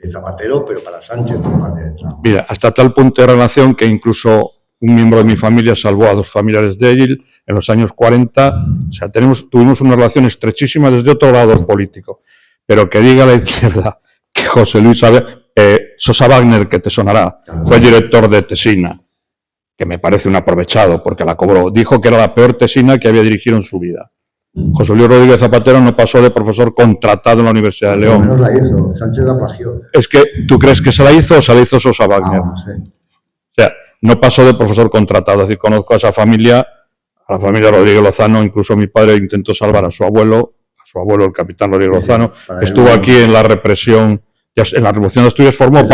Zapatero, pero para Sánchez por parte de Trump. Mira, hasta tal punto de relación que incluso un miembro de mi familia salvó a 2 familiares de él en los años 40. O sea, tuvimos una relación estrechísima desde otro lado político. Pero que diga la izquierda que José Luis Sosa Wagner, que te sonará, fue director de Tesina, que me parece un aprovechado porque la cobró. Dijo que era la peor Tesina que había dirigido en su vida. José Luis Rodríguez Zapatero no pasó de profesor contratado en la Universidad de León. Menos la hizo, Sánchez la plagió. Es que, ¿tú crees que se la hizo o se la hizo Sosa Wagner? No sé. O sea, no pasó de profesor contratado. Es decir, conozco a esa familia, a la familia Rodríguez Lozano. Incluso mi padre intentó salvar a su abuelo, el capitán Rodríguez Lozano, que estuvo aquí en la represión, en la Revolución de Asturias, formó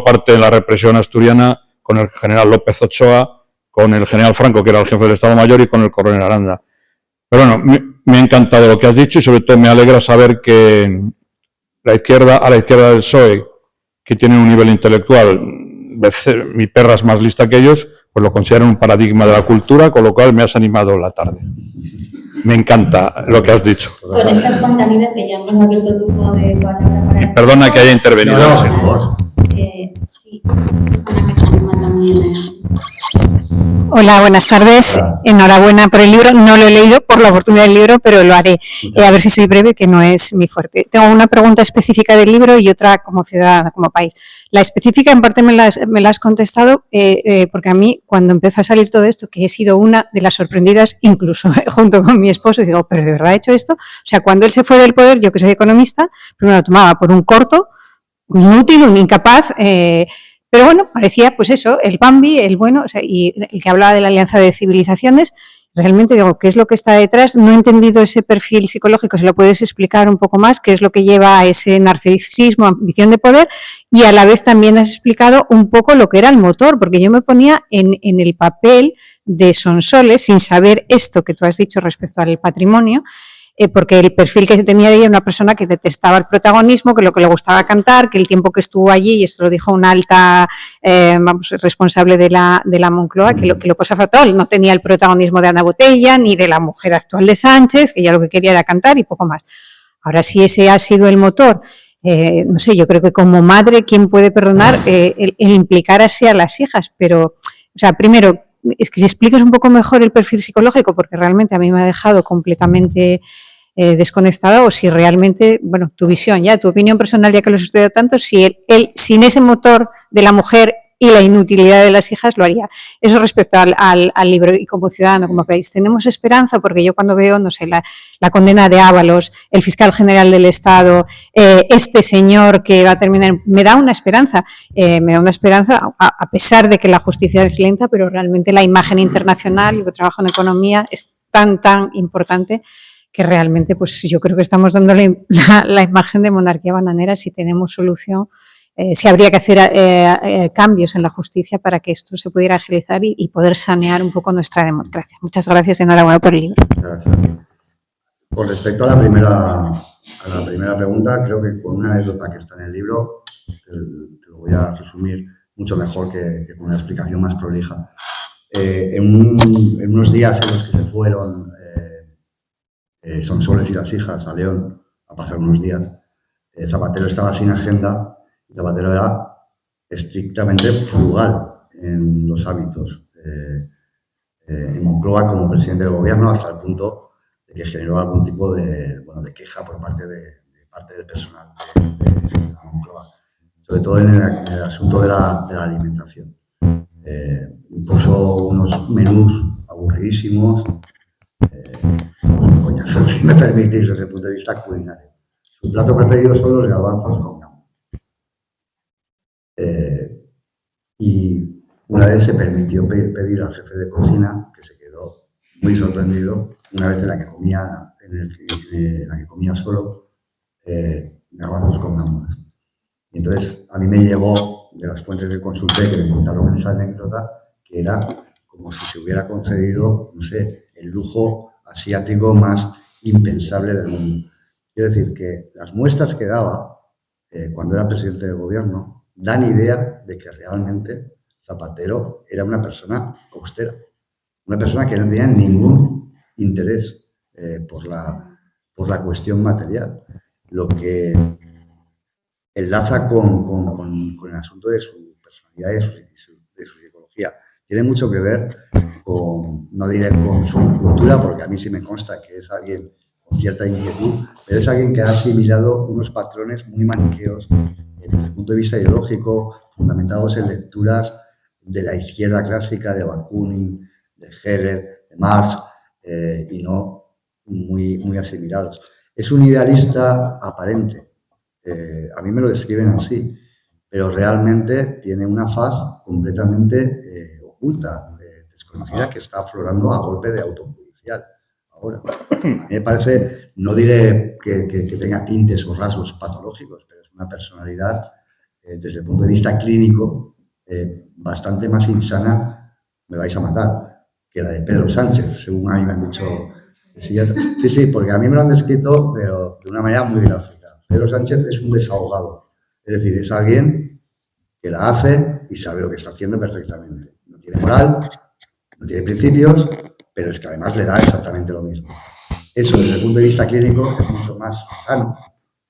parte de la represión asturiana con el general López Ochoa, con el general Franco, que era el jefe del Estado Mayor, y con el coronel Aranda. Pero bueno, me ha encantado lo que has dicho y sobre todo me alegra saber que a la izquierda del PSOE, que tiene un nivel intelectual, mi perra es más lista que ellos, pues lo consideran un paradigma de la cultura, con lo cual me has animado la tarde. Me encanta lo que has dicho. Con esta espontaneidad que ya hemos abierto turno de palabra para... Y perdona que haya intervenido. No, por favor. Sí, Susana, que se anima también. Hola, buenas tardes. Hola. Enhorabuena por el libro. No lo he leído por la oportunidad del libro, pero lo haré. A ver si soy breve, que no es mi fuerte. Tengo una pregunta específica del libro y otra como ciudadana, como país. La específica, en parte, me la has contestado porque a mí, cuando empezó a salir todo esto, que he sido una de las sorprendidas, incluso junto con mi esposo, y digo, ¿pero de verdad he hecho esto? O sea, cuando él se fue del poder, yo que soy economista, primero lo tomaba por un corto, un inútil, un incapaz, pero bueno, parecía pues eso, el Bambi, el bueno, o sea, y el que hablaba de la alianza de civilizaciones. Realmente digo, ¿qué es lo que está detrás? No he entendido ese perfil psicológico, si lo puedes explicar un poco más, qué es lo que lleva a ese narcisismo, ambición de poder, y a la vez también has explicado un poco lo que era el motor, porque yo me ponía en el papel de Sonsoles, sin saber esto que tú has dicho respecto al patrimonio, porque el perfil que tenía de ella era una persona que detestaba el protagonismo, que lo que le gustaba cantar, que el tiempo que estuvo allí, y esto lo dijo una alta responsable de la Moncloa, que lo pasaba fatal, no tenía el protagonismo de Ana Botella, ni de la mujer actual de Sánchez, que ya lo que quería era cantar y poco más. Ahora, si ese ha sido el motor, no sé, yo creo que como madre, ¿quién puede perdonar el implicar así a las hijas? Pero, o sea, primero, es que si explicas un poco mejor el perfil psicológico, porque realmente a mí me ha dejado completamente desconectada, o si realmente, bueno, tu visión, ya, tu opinión personal, ya que los he estudiado tanto, si él sin ese motor de la mujer y la inutilidad de las hijas lo haría. Eso respecto al libro, y como ciudadano, como país, ¿tenemos esperanza? Porque yo cuando veo, no sé, la condena de Ábalos, el fiscal general del Estado, este señor que va a terminar, me da una esperanza, a pesar de que la justicia es lenta, pero realmente la imagen internacional, yo que trabajo en economía, es tan importante que realmente pues yo creo que estamos dando la imagen de monarquía bananera. Si tenemos solución, si habría que hacer cambios en la justicia para que esto se pudiera agilizar y poder sanear un poco nuestra democracia. Muchas gracias y enhorabuena por el libro. Gracias. Con respecto a la primera pregunta, creo que con una anécdota que está en el libro, te lo voy a resumir mucho mejor que con una explicación más prolija. En unos días en los que se fueron Sonsoles y las hijas a León a pasar unos días, Zapatero estaba sin agenda, y Zapatero era estrictamente frugal en los hábitos en Moncloa como presidente del gobierno, hasta el punto de que generó algún tipo de queja por parte del personal de la Moncloa, sobre todo en el asunto de la alimentación. Impuso unos menús aburridísimos, si me permitís, desde el punto de vista culinario. Su plato preferido son los garbanzos con gambas. Y una vez se permitió pedir al jefe de cocina, que se quedó muy sorprendido, una vez en la que comía solo garbanzos con gambas. Y entonces a mí me llegó de las fuentes que consulté, que me contaron esa anécdota, que era como si se hubiera concedido, no sé, el lujo asiático más impensable del mundo. Quiero decir que las muestras que daba cuando era presidente del gobierno dan idea de que realmente Zapatero era una persona austera, una persona que no tenía ningún interés por la cuestión material, lo que enlaza con el asunto de su personalidad y de su psicología. Tiene mucho que ver con, no diré con su cultura, porque a mí sí me consta que es alguien con cierta inquietud, pero es alguien que ha asimilado unos patrones muy maniqueos desde el punto de vista ideológico, fundamentados en lecturas de la izquierda clásica, de Bakunin, de Hegel, de Marx, y no muy asimilados. Es un idealista aparente. A mí me lo describen así, pero realmente tiene una faz completamente oculta, desconocida, que está aflorando a golpe de autojudicial. Ahora, a mí me parece, no diré que tenga tintes o rasgos patológicos, pero es una personalidad, desde el punto de vista clínico, bastante más insana, me vais a matar, que la de Pedro Sánchez, según a mí me han dicho. Sí, porque a mí me lo han descrito, pero de una manera muy gráfica. Pedro Sánchez es un desahogado, es decir, es alguien que la hace y sabe lo que está haciendo perfectamente. No tiene moral, no tiene principios, pero es que además le da exactamente lo mismo. Eso, desde el punto de vista clínico, es mucho más sano,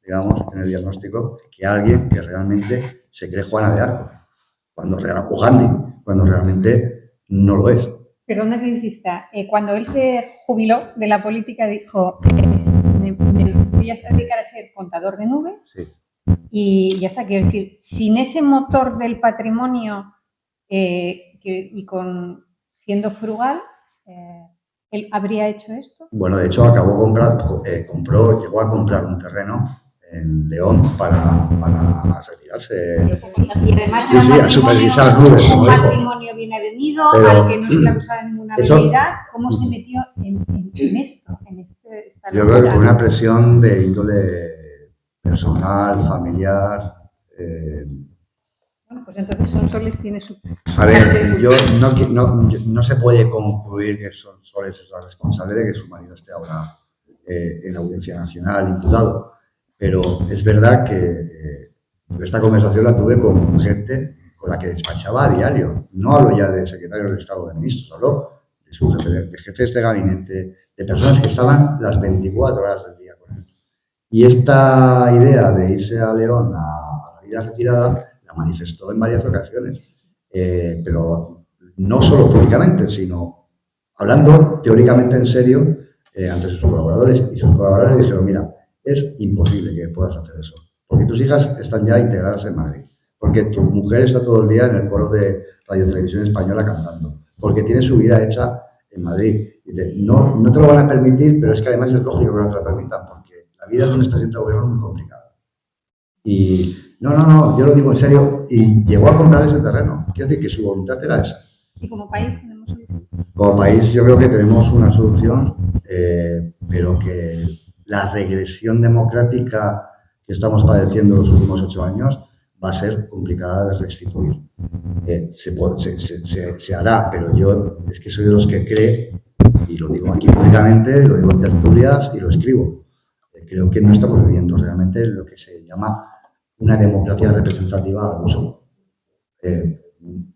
digamos, en el diagnóstico, que alguien que realmente se cree Juana de Arco, o Gandhi, cuando realmente no lo es. Perdona que insista, cuando él se jubiló de la política dijo, me voy a dedicar a ser contador de nubes, Sí. y ya está, quiero decir, sin ese motor del patrimonio siendo frugal, ¿él habría hecho esto? Bueno, de hecho llegó a comprar un terreno en León para retirarse. Y además Sí, a supervisar nubes, un como dijo. matrimonio bien avenido, Pero al que no se le acusaba de ninguna eso- habilidad. ¿Cómo se metió en esto, esta Yo creo que locura? por una presión de índole personal, familiar. Bueno, pues entonces Sonsoles tiene su... A ver, no se puede concluir que Sonsoles es la responsable de que su marido esté ahora en la Audiencia Nacional imputado, pero es verdad que esta conversación la tuve con gente con la que despachaba a diario. No hablo ya de secretarios de Estado, de ministros, hablo de su de jefes de gabinete, de personas que estaban las 24 horas del día con él. Y esta idea de irse a León a la vida retirada la manifestó en varias ocasiones, pero no solo públicamente, sino hablando teóricamente en serio ante sus colaboradores. Y sus colaboradores dijeron, mira, es imposible que puedas hacer eso, porque tus hijas están ya integradas en Madrid, porque tu mujer está todo el día en el coro de Radio Televisión Española cantando, porque tiene su vida hecha en Madrid. Y dice, no te lo van a permitir, pero es que además es lógico que no te lo permitan, porque la vida de un expresidente de gobierno es muy complicada. Y no, yo lo digo en serio, y llegó a comprar ese terreno. Quiero decir que su voluntad era esa. ¿Y como país tenemos solución? Como país yo creo que tenemos una solución, pero que la regresión democrática que estamos padeciendo los últimos 8 años va a ser complicada de restituir. Se hará, pero yo es que soy de los que cree, y lo digo aquí públicamente, lo digo en tertulias y lo escribo, creo que no estamos viviendo realmente lo que se llama una democracia representativa al uso.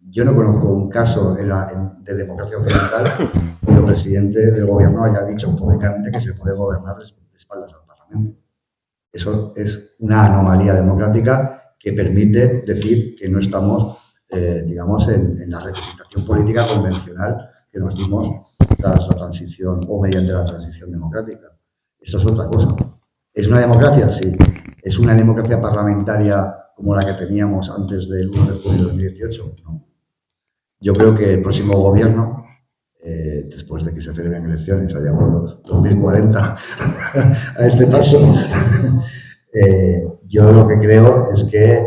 Yo no conozco un caso de democracia occidental donde el presidente del gobierno haya dicho públicamente que se puede gobernar de espaldas al Parlamento. Eso es una anomalía democrática que permite decir que no estamos, digamos, en la representación política convencional que nos dimos tras la transición o mediante la transición democrática. Esto es otra cosa. ¿Es una democracia? Sí. ¿Es una democracia parlamentaria como la que teníamos antes del 1 de junio de 2018? No. Yo creo que el próximo gobierno, después de que se celebren elecciones allá por 2040, a este paso, yo lo que creo es que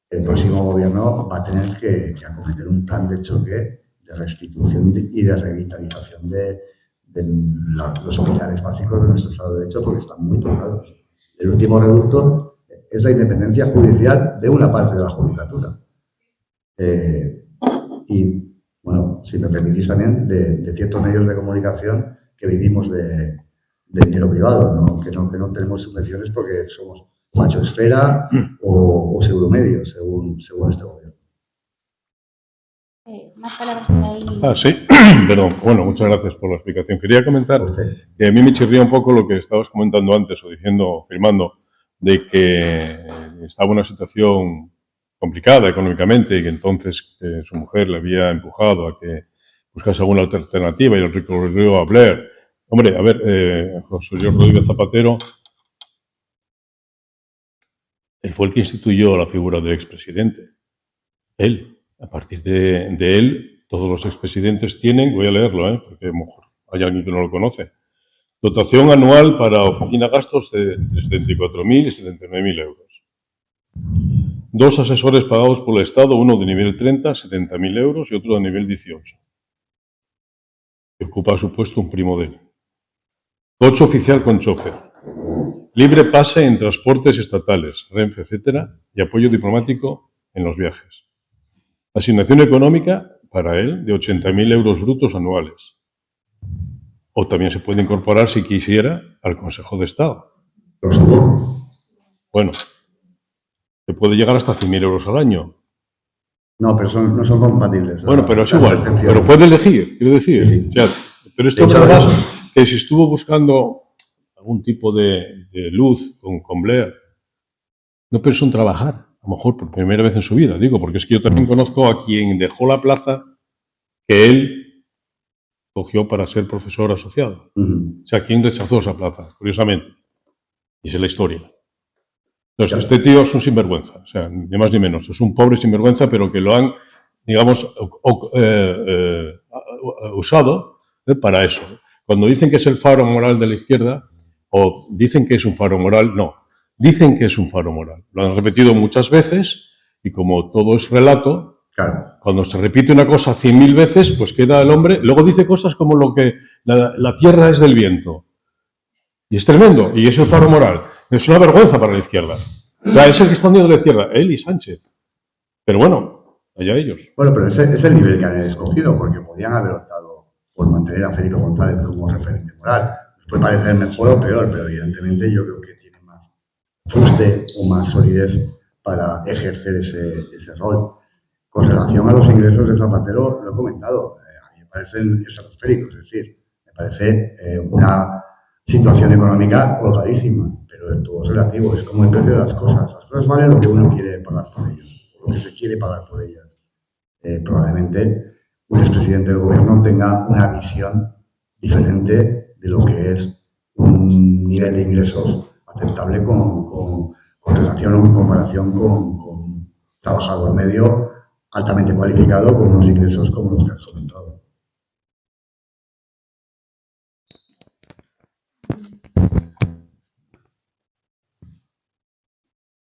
el próximo gobierno va a tener que acometer un plan de choque, de restitución y de revitalización de los pilares básicos de nuestro Estado de Derecho, porque están muy tocados. El último reducto es la independencia judicial de una parte de la judicatura. Y, bueno, si me permitís también, de ciertos medios de comunicación que vivimos de dinero privado, ¿no? Que no tenemos subvenciones porque somos fachoesfera o pseudomedios, según este gobierno. Más palabras por ahí. Sí, perdón. Bueno, muchas gracias por la explicación. Quería comentar que a mí me chirría un poco lo que estabas comentando antes o diciendo, afirmando, de que estaba en una situación complicada económicamente y que entonces su mujer le había empujado a que buscase alguna alternativa y el recurrió a Blair. Hombre, a ver, José Luis Rodríguez Zapatero, él fue el que instituyó la figura del expresidente. Él, a partir de él, todos los expresidentes tienen, voy a leerlo, porque a lo mejor hay alguien que no lo conoce, dotación anual para oficina gastos de entre 74.000 y 79.000 euros. 2 asesores pagados por el Estado, uno de nivel 30, 70.000 euros, y otro de nivel 18. Que ocupa su puesto un primo de él. Coche oficial con chofer. Libre pase en transportes estatales, Renfe, etcétera, y apoyo diplomático en los viajes. Asignación económica para él de 80.000 euros brutos anuales. O también se puede incorporar, si quisiera, al Consejo de Estado. Bueno, se puede llegar hasta 100.000 euros al año. No, pero no son compatibles. Bueno, pero es igual. Pero puede elegir, quiero decir. Sí. O sea, pero esto es verdad que si estuvo buscando algún tipo de luz con Blair, no pensó en trabajar, a lo mejor por primera vez en su vida, digo, porque es que yo también conozco a quien dejó la plaza que él cogió para ser profesor asociado. O sea, ¿quién rechazó esa plaza? Curiosamente. Y esa es la historia. Entonces, este tío es un sinvergüenza, o sea, ni más ni menos. Es un pobre sinvergüenza, pero que lo han, digamos, usado para eso. Cuando dicen que es el faro moral de la izquierda, o dicen que es un faro moral, no. Dicen que es un faro moral. Lo han repetido muchas veces y como todo es relato, Claro. cuando se repite una cosa 100.000 veces, pues queda el hombre, luego dice cosas como lo que la tierra es del viento. Y es tremendo, y es el faro moral. Es una vergüenza para la izquierda. O sea, es el que está hundiendo la izquierda, él y Sánchez. Pero bueno, allá ellos. Bueno, pero ese es el nivel que han escogido, porque podían haber optado por mantener a Felipe González como referente moral. Les puede parecer mejor o peor, pero evidentemente yo creo que tiene más fuste o más solidez para ejercer ese rol. Con relación a los ingresos de Zapatero, lo he comentado, a mí me parecen estratosféricos, es decir, me parece una situación económica holgadísima, pero todo es relativo, es como el precio de las cosas. Las cosas valen lo que uno quiere pagar por ellas, lo que se quiere pagar por ellas. Probablemente un expresidente del gobierno tenga una visión diferente de lo que es un nivel de ingresos aceptable con relación o en comparación con un trabajador medio altamente cualificado con unos ingresos como los que has comentado.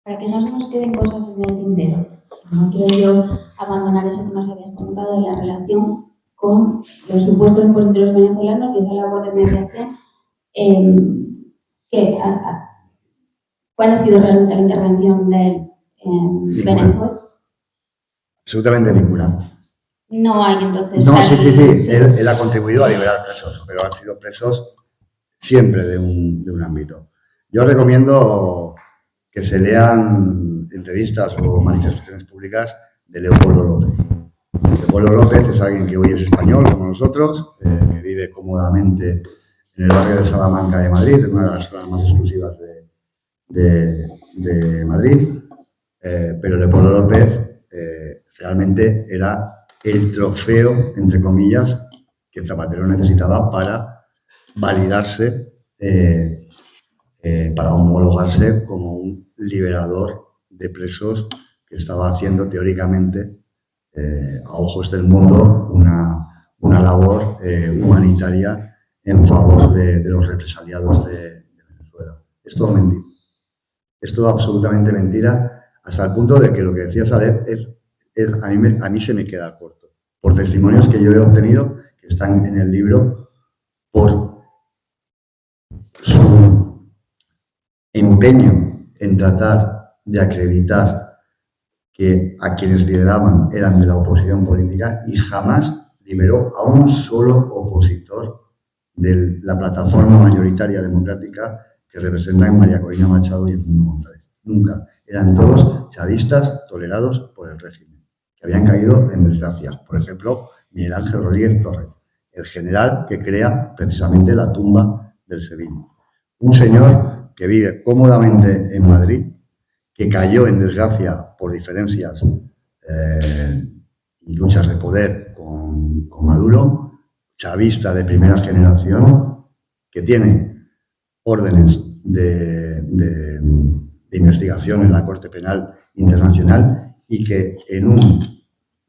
Para que no se nos queden cosas en el tintero. No quiero yo abandonar eso que nos habías contado de la relación con los supuestos opositores venezolanos y esa labor de mediación. ¿Cuál ha sido realmente la intervención de él en Venezuela? Absolutamente ninguna. No hay entonces... No, sí. Él ha contribuido a liberar presos, pero han sido presos siempre de un ámbito. Yo recomiendo que se lean entrevistas o manifestaciones públicas de Leopoldo López. Leopoldo López es alguien que hoy es español, como nosotros, que vive cómodamente en el barrio de Salamanca de Madrid, en una de las zonas más exclusivas de Madrid, pero Leopoldo López realmente era el trofeo, entre comillas, que Zapatero necesitaba para validarse, para homologarse como un liberador de presos que estaba haciendo teóricamente, a ojos del mundo, una labor humanitaria en favor de los represaliados de Venezuela. Es todo mentira. Es todo absolutamente mentira, hasta el punto de que lo que decía Saleh a mí se me queda corto. Por testimonios que yo he obtenido, que están en el libro, por su empeño en tratar de acreditar que a quienes lideraban eran de la oposición política y jamás liberó a un solo opositor de la plataforma mayoritaria democrática que representan María Corina Machado y Edmundo González. Nunca. Eran todos chavistas tolerados por el régimen, que habían caído en desgracia. Por ejemplo, Miguel Ángel Rodríguez Torres, el general que crea precisamente la tumba del Sevilla. Un señor que vive cómodamente en Madrid, que cayó en desgracia por diferencias y luchas de poder con Maduro, chavista de primera generación, que tiene órdenes de investigación en la Corte Penal Internacional y que en un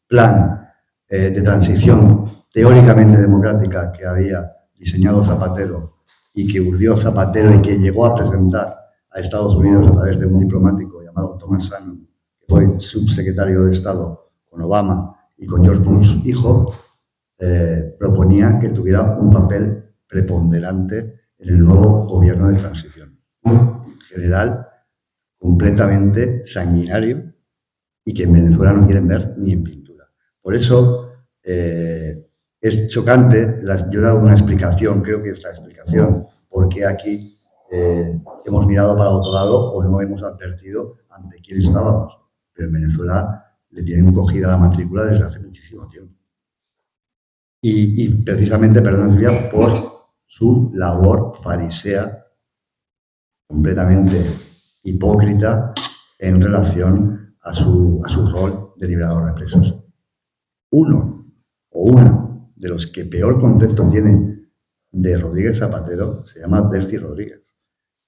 plan de transición teóricamente democrática que había diseñado Zapatero y que urdió Zapatero y que llegó a presentar a Estados Unidos a través de un diplomático llamado Thomas Shannon, que fue subsecretario de Estado con Obama y con George Bush hijo, proponía que tuviera un papel preponderante en el nuevo gobierno de transición. Un general completamente sanguinario y que en Venezuela no quieren ver ni en pintura. Por eso es chocante, yo he dado una explicación, creo que es la explicación, por qué aquí hemos mirado para otro lado o no hemos advertido ante quién estábamos. Pero en Venezuela le tienen cogida la matrícula desde hace muchísimo tiempo. Y precisamente, perdón, Silvia, por su labor farisea, completamente hipócrita en relación a su rol de liberador de presos. Uno o una de los que peor concepto tiene de Rodríguez Zapatero, se llama Delcy Rodríguez.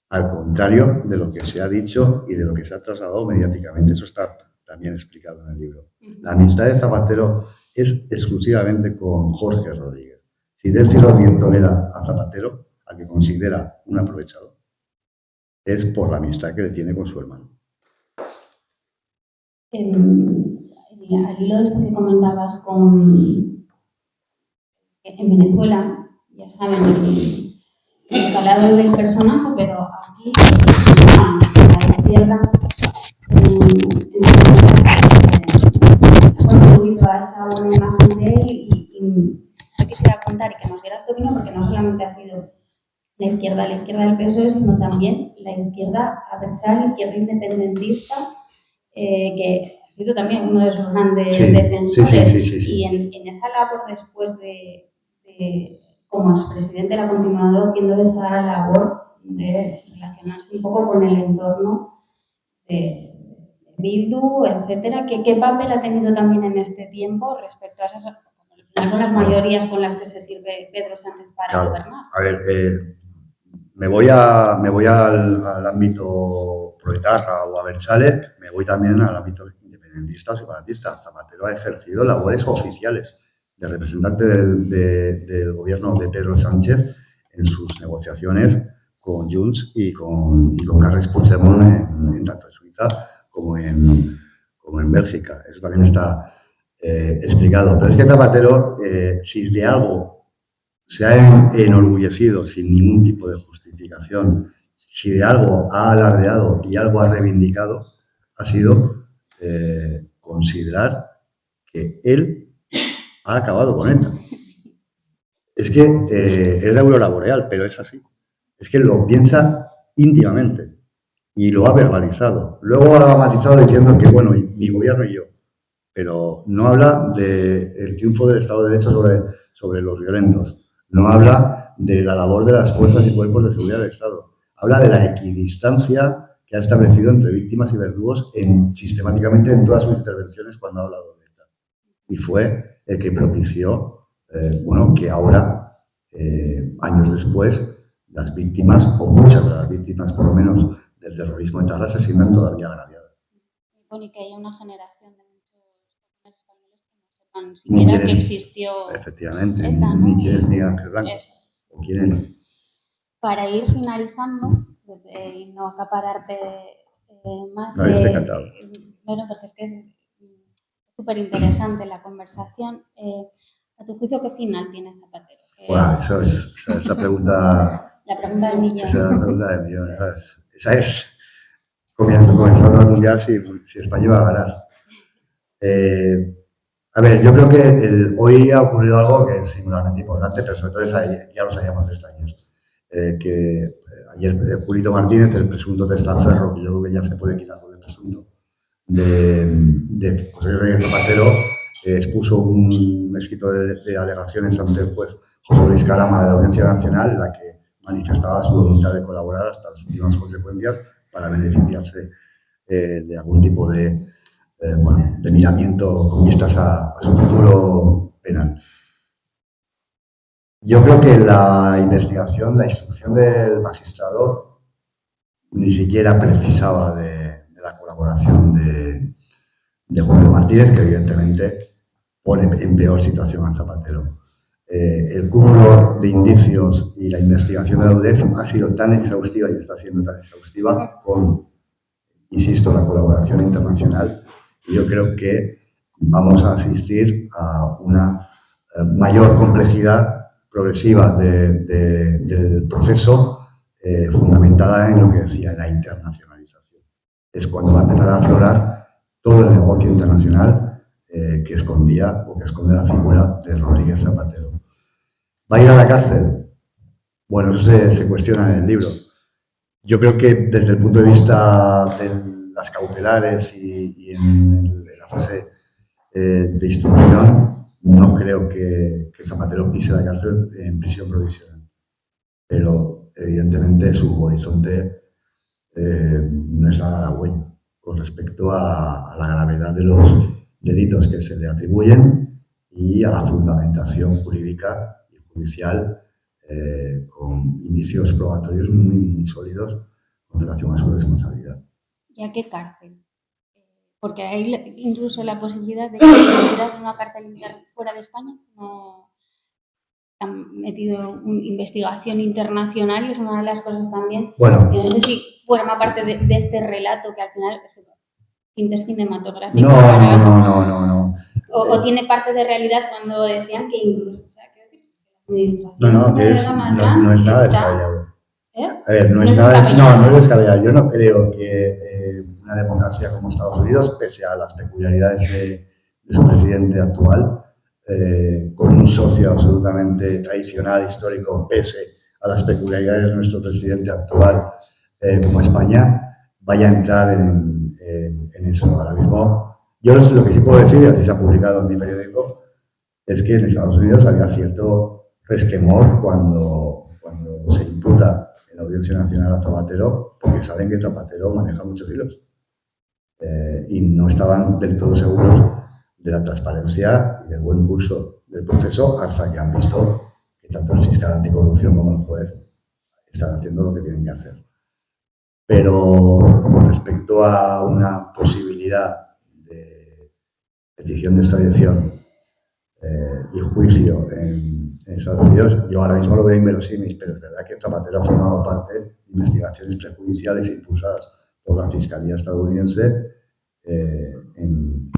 Al contrario de lo que se ha dicho y de lo que se ha trasladado mediáticamente. Eso está también explicado en el libro. La amistad de Zapatero es exclusivamente con Jorge Rodríguez. Si Delcy Rodríguez tolera a Zapatero, al que considera un aprovechado, es por la amistad que le tiene con su hermano. Al hilo de esto que comentabas en Venezuela, ya saben, el calado del personaje, pero aquí la izquierda ha contribuido a esa buena imagen de él y yo quisiera contar y que nos dieras tu opinión, porque no solamente ha sido la izquierda del PSOE, sino también la izquierda abertzale, la izquierda independentista, que ha sido también uno de sus grandes defensores. Sí. Y en esa labor después como expresidente, él ha continuado haciendo esa labor de relacionarse un poco con el entorno de Bildu, etcétera. ¿Qué papel ha tenido también en este tiempo respecto a esas, no son las mayorías con las que se sirve Pedro Sánchez para gobernar? A ver, me voy al ámbito proetarra o abertzale, me voy también al ámbito independentista o separatista. Zapatero ha ejercido labores oficiales de representante del gobierno de Pedro Sánchez en sus negociaciones con Junts y con Carles Puigdemont tanto en Suiza como en Bélgica. Eso también está explicado. Pero es que Zapatero, si de algo se ha enorgullecido sin ningún tipo de justificación, si de algo ha alardeado y algo ha reivindicado, ha sido considerar que él ha acabado con ETA. Es que es la aurora boreal, pero es así. Es que lo piensa íntimamente y lo ha verbalizado. Luego ha matizado diciendo que, bueno, mi gobierno y yo, pero no habla del triunfo del Estado de Derecho sobre los violentos. No habla de la labor de las fuerzas y cuerpos de seguridad del Estado. Habla de la equidistancia que ha establecido entre víctimas y verdugos sistemáticamente en todas sus intervenciones cuando ha hablado de ETA. Y fue el que propició, que ahora, años después, las víctimas, o muchas de las víctimas por lo menos, del terrorismo etarra se sientan todavía agraviadas. Y que haya una generación de muchos españoles que no sepan siquiera que existió. Efectivamente, ETA, ni quién es Miguel Ángel Blanco. Eso. O quién era. Para ir finalizando y no acapararte más. No, yo estoy encantado. Bueno, porque es que es súper interesante la conversación. A tu juicio, ¿qué final tiene Zapatero? Bueno, esa pregunta. La pregunta del millón. Esa es la pregunta del millón, ¿sabes? Esa es comenzando el mundial si España iba a ganar. A ver, yo creo que hoy ha ocurrido algo que es singularmente importante, pero sobre todo ya lo sabíamos desde ayer. Que ayer Julito Martínez, el presunto testaferro, que yo creo que ya se puede quitar con el presunto, de José Rodríguez Zapatero, expuso un escrito de alegaciones ante el juez José Luis Carama de la Audiencia Nacional, en la que manifestaba su voluntad de colaborar hasta las últimas consecuencias para beneficiarse de algún tipo de miramiento con vistas a su futuro penal. Yo creo que la investigación, la instrucción del magistrado ni siquiera precisaba de la colaboración de Julio Martínez, que evidentemente pone en peor situación a Zapatero. El cúmulo de indicios y la investigación de la UDEF ha sido tan exhaustiva y está siendo tan exhaustiva con, insisto, la colaboración internacional. Y yo creo que vamos a asistir a una mayor complejidad progresiva del proceso fundamentada en lo que decía, en la internacionalización. Es cuando va a empezar a aflorar todo el negocio internacional que escondía o que esconde la figura de Rodríguez Zapatero. ¿Va a ir a la cárcel? Bueno, eso se cuestiona en el libro. Yo creo que desde el punto de vista de las cautelares y en la fase de instrucción, no creo que Zapatero pise la cárcel en prisión provisional. Pero, evidentemente, su horizonte no es nada halagüeño con respecto a la gravedad de los delitos que se le atribuyen y a la fundamentación jurídica y judicial con indicios probatorios muy, muy sólidos con relación a su responsabilidad. ¿Y a qué cárcel? Porque hay incluso la posibilidad de que estuvieras en una cárcel fuera de España, no han metido investigación internacional y es una de las cosas también. Bueno, que no sé si forma parte de este relato que al final es tintes cinematográficos. No. O tiene parte de realidad cuando decían que incluso, o sea, quiero decir, la administración no es nada descabellado. ¿Eh? A ver, no es descabellado. Yo no creo que una democracia como Estados Unidos, pese a las peculiaridades de su presidente actual, con un socio absolutamente tradicional, histórico, pese a las peculiaridades de nuestro presidente actual, como España, vaya a entrar en eso. Ahora mismo, yo lo que sí puedo decir, y así se ha publicado en mi periódico, es que en Estados Unidos había cierto resquemor cuando se imputa en la Audiencia Nacional a Zapatero, porque saben que Zapatero maneja muchos hilos y no estaban del todo seguros de la transparencia y del buen curso del proceso hasta que han visto que tanto el fiscal anticorrupción como el juez están haciendo lo que tienen que hacer. Pero con respecto a una posibilidad de petición de extradición y juicio en Estados Unidos, yo ahora mismo lo veo inverosímil, pero es verdad que Zapatero ha formado parte de investigaciones prejudiciales impulsadas por la Fiscalía estadounidense en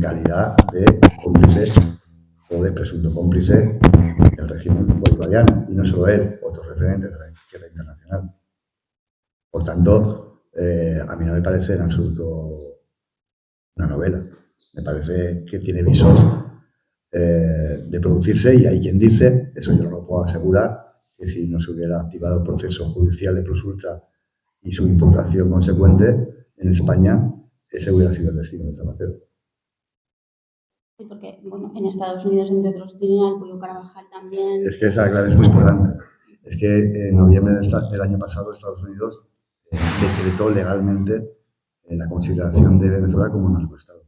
calidad de cómplice o de presunto cómplice del régimen bolivariano. Y no solo él, otros referentes de la izquierda internacional. Por tanto, a mí no me parece en absoluto una novela. Me parece que tiene visos de producirse, y hay quien dice, eso yo no lo puedo asegurar, que si no se hubiera activado el proceso judicial de plus ultra y su imputación consecuente en España, ese hubiera sido el destino de Zapatero. Sí, porque bueno, en Estados Unidos, entre otros, tienen al Pollo Carvajal también. Es que esa clave es muy importante. Es que en noviembre del año pasado Estados Unidos decretó legalmente la consideración de Venezuela como narcoestado.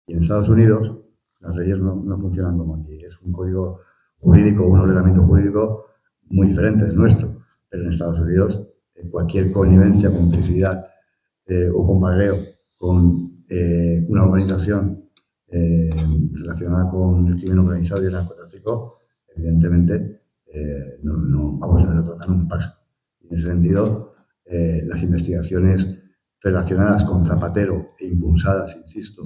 Y en Estados Unidos las leyes no funcionan como aquí. Es un código jurídico, un ordenamiento jurídico muy diferente del nuestro. Pero en Estados Unidos cualquier connivencia, complicidad o compadreo con una organización relacionada con el crimen organizado y el narcotráfico, evidentemente no le tocan un paso. En ese sentido, las investigaciones relacionadas con Zapatero e impulsadas, insisto,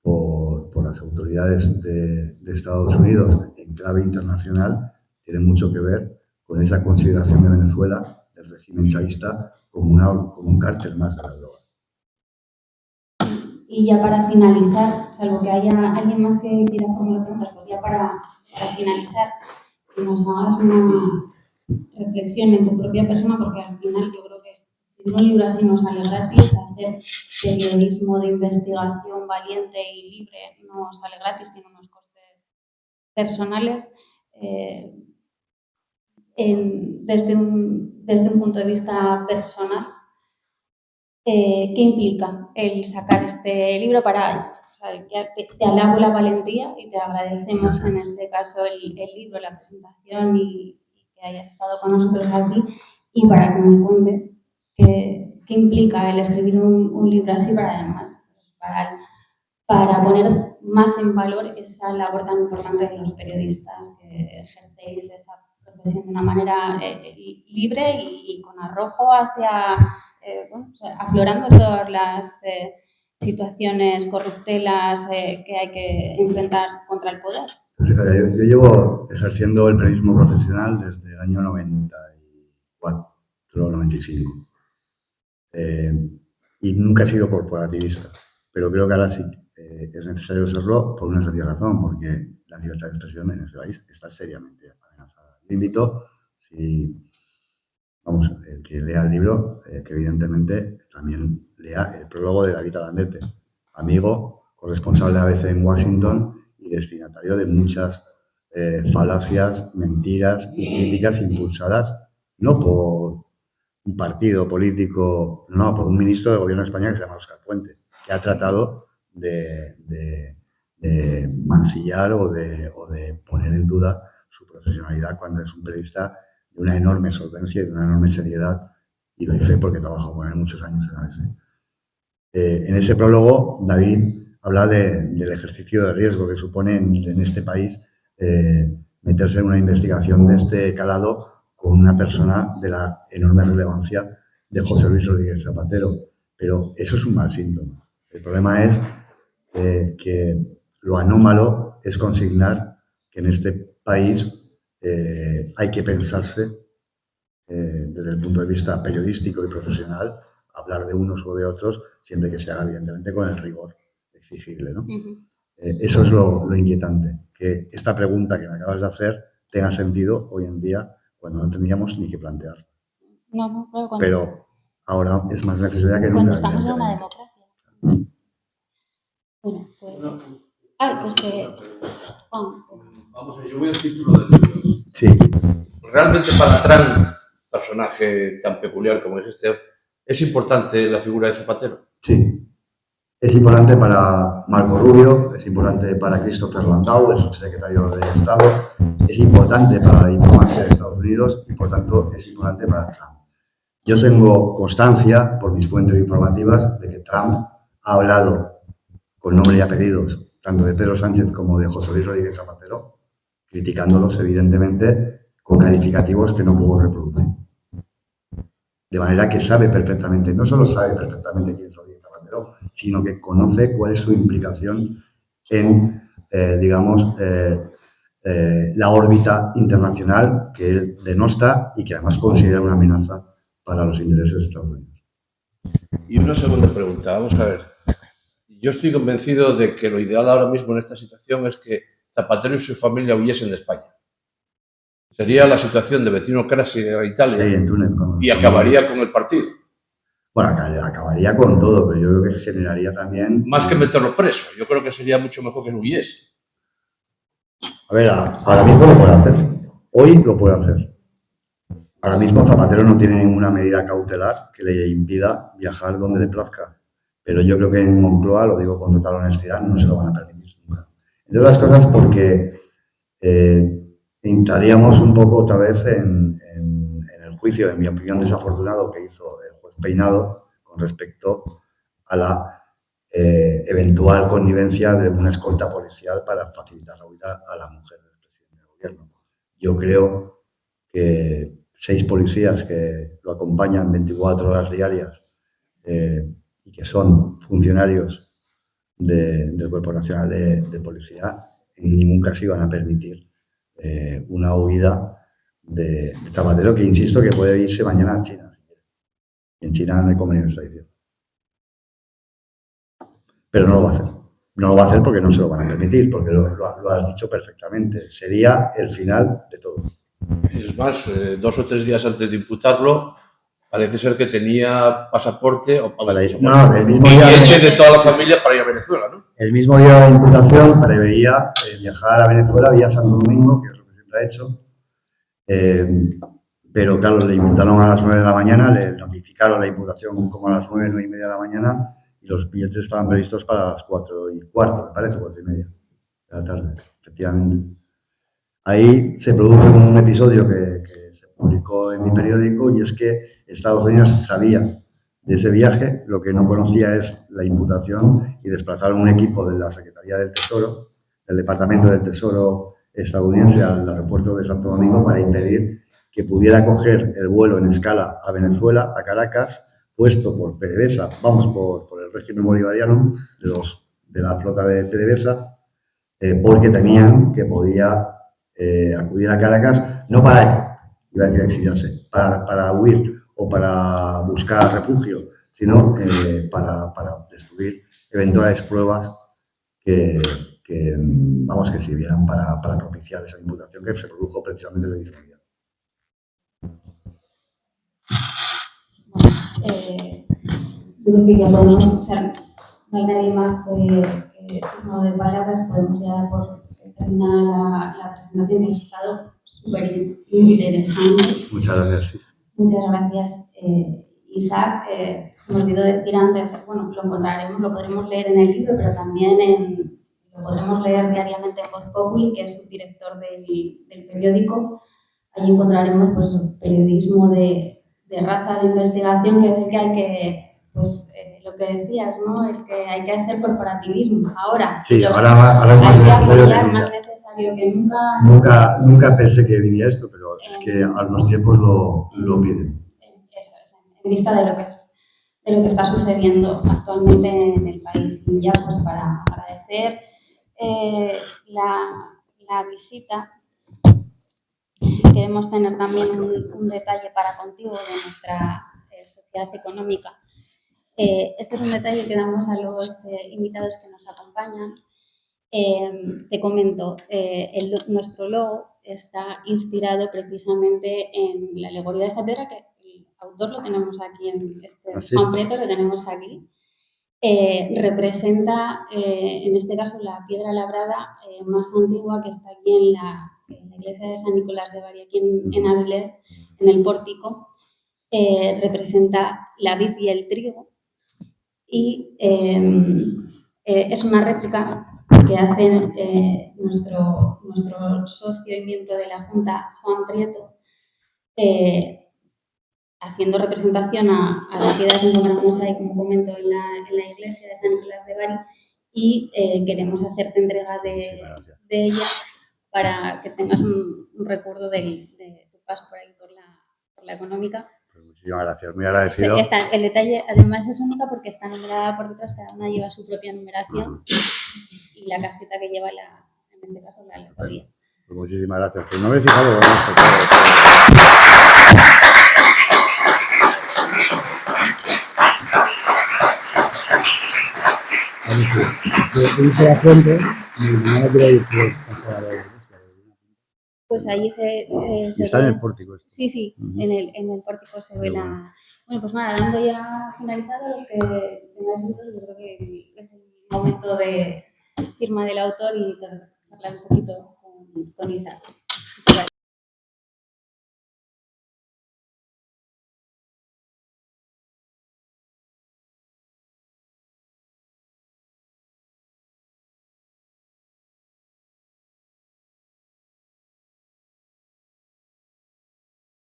por las autoridades de Estados Unidos en clave internacional, tienen mucho que ver con esa consideración de Venezuela, del régimen chavista, como un cártel más de la droga. Y ya para finalizar, salvo que haya alguien más que quiera formular preguntas, pues ya para finalizar, que nos hagas una reflexión en tu propia persona, porque al final yo creo que escribir un libro así no sale gratis, hacer periodismo de investigación valiente y libre no sale gratis, tiene unos costes personales. Desde un punto de vista personal, ¿qué implica el sacar este libro? Te alabo la valentía y te agradecemos en este caso el libro, la presentación y que hayas estado con nosotros aquí, y para que nos cuentes qué implica el escribir un libro así para poner más en valor esa labor tan importante de los periodistas, que ejercéis esa profesión de una manera libre y con arrojo hacia, aflorando todas las situaciones corruptelas que hay que enfrentar contra el poder. Fíjate, yo llevo ejerciendo el periodismo profesional desde el año 94, 95. Y nunca he sido corporativista, pero creo que ahora sí es necesario serlo por una sencilla razón, porque la libertad de expresión en este país está seriamente amenazada. Le invito, el que lea el libro, que evidentemente también lea el prólogo de David Alandete, amigo, corresponsal de ABC en Washington y destinatario de muchas falacias, mentiras y críticas impulsadas no por un partido político, no, por un ministro del gobierno de España que se llama Óscar Puente, que ha tratado de mancillar o de poner en duda su profesionalidad cuando es un periodista de una enorme solvencia y de una enorme seriedad, y doy fe porque trabajo con él muchos años en ABC. En ese prólogo, David habla del ejercicio de riesgo que supone en este país meterse en una investigación de este calado con una persona de la enorme relevancia de José Luis Rodríguez Zapatero. Pero eso es un mal síntoma. El problema es que lo anómalo es consignar que en este país hay que pensarse desde el punto de vista periodístico y profesional, hablar de unos o de otros, siempre que se haga evidentemente con el rigor exigible, ¿no? Eso es lo inquietante, que esta pregunta que me acabas de hacer tenga sentido hoy en día cuando no tendríamos ni que plantear. No, claro, pero ahora es más necesaria que nunca. Cuando estamos en una democracia. Bueno, pues... Vamos a ver, yo voy al título del libro. Sí. Realmente para Trump, personaje tan peculiar como es este, ¿es importante la figura de Zapatero? Sí. Es importante para Marco Rubio, es importante para Christopher Landau, el subsecretario de Estado, es importante para la diplomacia de Estados Unidos y, por tanto, es importante para Trump. Yo tengo constancia, por mis fuentes informativas, de que Trump ha hablado con nombre y apellidos, tanto de Pedro Sánchez como de José Luis Rodríguez Zapatero, criticándolos, evidentemente, con calificativos que no puedo reproducir. De manera que sabe perfectamente, no solo sabe perfectamente quién es Rodríguez Zapatero, sino que conoce cuál es su implicación en, la órbita internacional que él denosta y que además considera una amenaza para los intereses de Estados Unidos. Y una segunda pregunta, vamos a ver. Yo estoy convencido de que lo ideal ahora mismo en esta situación es que Zapatero y su familia huyesen de España. Sería la situación de Bettino Craxi de Italia, sí, en Túnez, y acabaría con el partido. Bueno, acabaría con todo, pero yo creo que generaría también... Más que meterlo preso, yo creo que sería mucho mejor que no huyese. A ver, ahora mismo lo puede hacer. Hoy lo puede hacer. Ahora mismo Zapatero no tiene ninguna medida cautelar que le impida viajar donde le plazca. Pero yo creo que en Moncloa, lo digo con total honestidad, no se lo van a permitir nunca. Entre otras cosas porque entraríamos un poco otra vez en el juicio, en mi opinión, desafortunado que hizo el juez Peinado con respecto a la eventual connivencia de una escolta policial para facilitar la huida a la mujer del presidente del gobierno. Yo creo que 6 policías que lo acompañan 24 horas diarias y que son funcionarios del Cuerpo Nacional de Policía, en ningún caso iban a permitir una huida de Zapatero, que insisto que puede irse mañana a China. En China no hay convenio de extradición. Pero no lo va a hacer. No lo va a hacer porque no se lo van a permitir, porque lo has dicho perfectamente. Sería el final de todo. Es más, 2 o 3 días antes de imputarlo, parece ser que tenía pasaporte o para ir. No, el mismo día de toda la familia para ir a Venezuela, ¿no? El mismo día de la imputación preveía viajar a Venezuela vía Santo Domingo, que es lo que siempre ha hecho. Pero claro, le imputaron a las 9 de la mañana, le notificaron la imputación como a las 9, 9 y media de la mañana, y los billetes estaban previstos para las 4 y cuarto, me parece, 4 y media de la tarde, efectivamente. Ahí se produce un episodio que se publicó en mi periódico, y es que Estados Unidos sabía de ese viaje, lo que no conocía es la imputación, y desplazaron un equipo de la Secretaría del Tesoro, del Departamento del Tesoro estadounidense, al aeropuerto de Santo Domingo para impedir que pudiera coger el vuelo en escala a Venezuela, a Caracas, puesto por PDVSA, por el régimen bolivariano de la flota de PDVSA, porque temían que podía acudir a Caracas, no para, iba a decir exiliarse, para huir o para buscar refugio, sino para destruir eventuales pruebas que sirvieran para propiciar esa imputación que se produjo precisamente en el mismo día. Yo creo que ya podemos, no hay nadie más turno de palabras, podemos ya dar por terminada la presentación, que ha estado súper interesante. Muchas gracias. Sí. Muchas gracias, Isaac. Se me olvidó decir antes, bueno, lo encontraremos, lo podremos leer en el libro, pero también en lo podremos leer diariamente en Voz Populi, que es subdirector del periódico. Allí encontraremos pues, periodismo de raza, de investigación, que es el que hay que, pues, lo que decías, ¿no? El que hay que hacer corporativismo. Ahora, sí, ahora es más necesario que nunca. Nunca pensé que diría esto, pero es que a los tiempos lo piden. Eso es, en vista de lo que está sucediendo actualmente en el país. Y ya pues para agradecer la visita, queremos tener también un detalle para contigo de nuestra sociedad económica. Este es un detalle que damos a los invitados que nos acompañan. Te comento, nuestro logo está inspirado precisamente en la alegoría de esta piedra, que el autor lo tenemos aquí, en este Juan Prieto lo tenemos aquí. Representa, en este caso, la piedra labrada más antigua que está aquí en la iglesia de San Nicolás de Bari, aquí en Avilés, en el pórtico. Representa la vid y el trigo, y es una réplica que hace nuestro socio y miembro de la Junta, Juan Prieto, haciendo representación a la piedra que encontramos ahí, como comento, en la iglesia de San Nicolás de Bari, y queremos hacerte entrega de ella para que tengas un recuerdo de tu paso por ahí, por la económica. Muchísimas gracias, muy agradecido. El detalle, además, es única porque está numerada por detrás, cada una lleva su propia numeración y la cajita que lleva, en este caso, la alegoría. Pues muchísimas gracias. Pues no me he fijado en Pues ahí está en el pórtico. Sí, en el pórtico se ve la... Bueno, pues nada, dando ya finalizado, los que tengáis libros, yo creo que es el momento de firma del autor y hablar un poquito con Isa.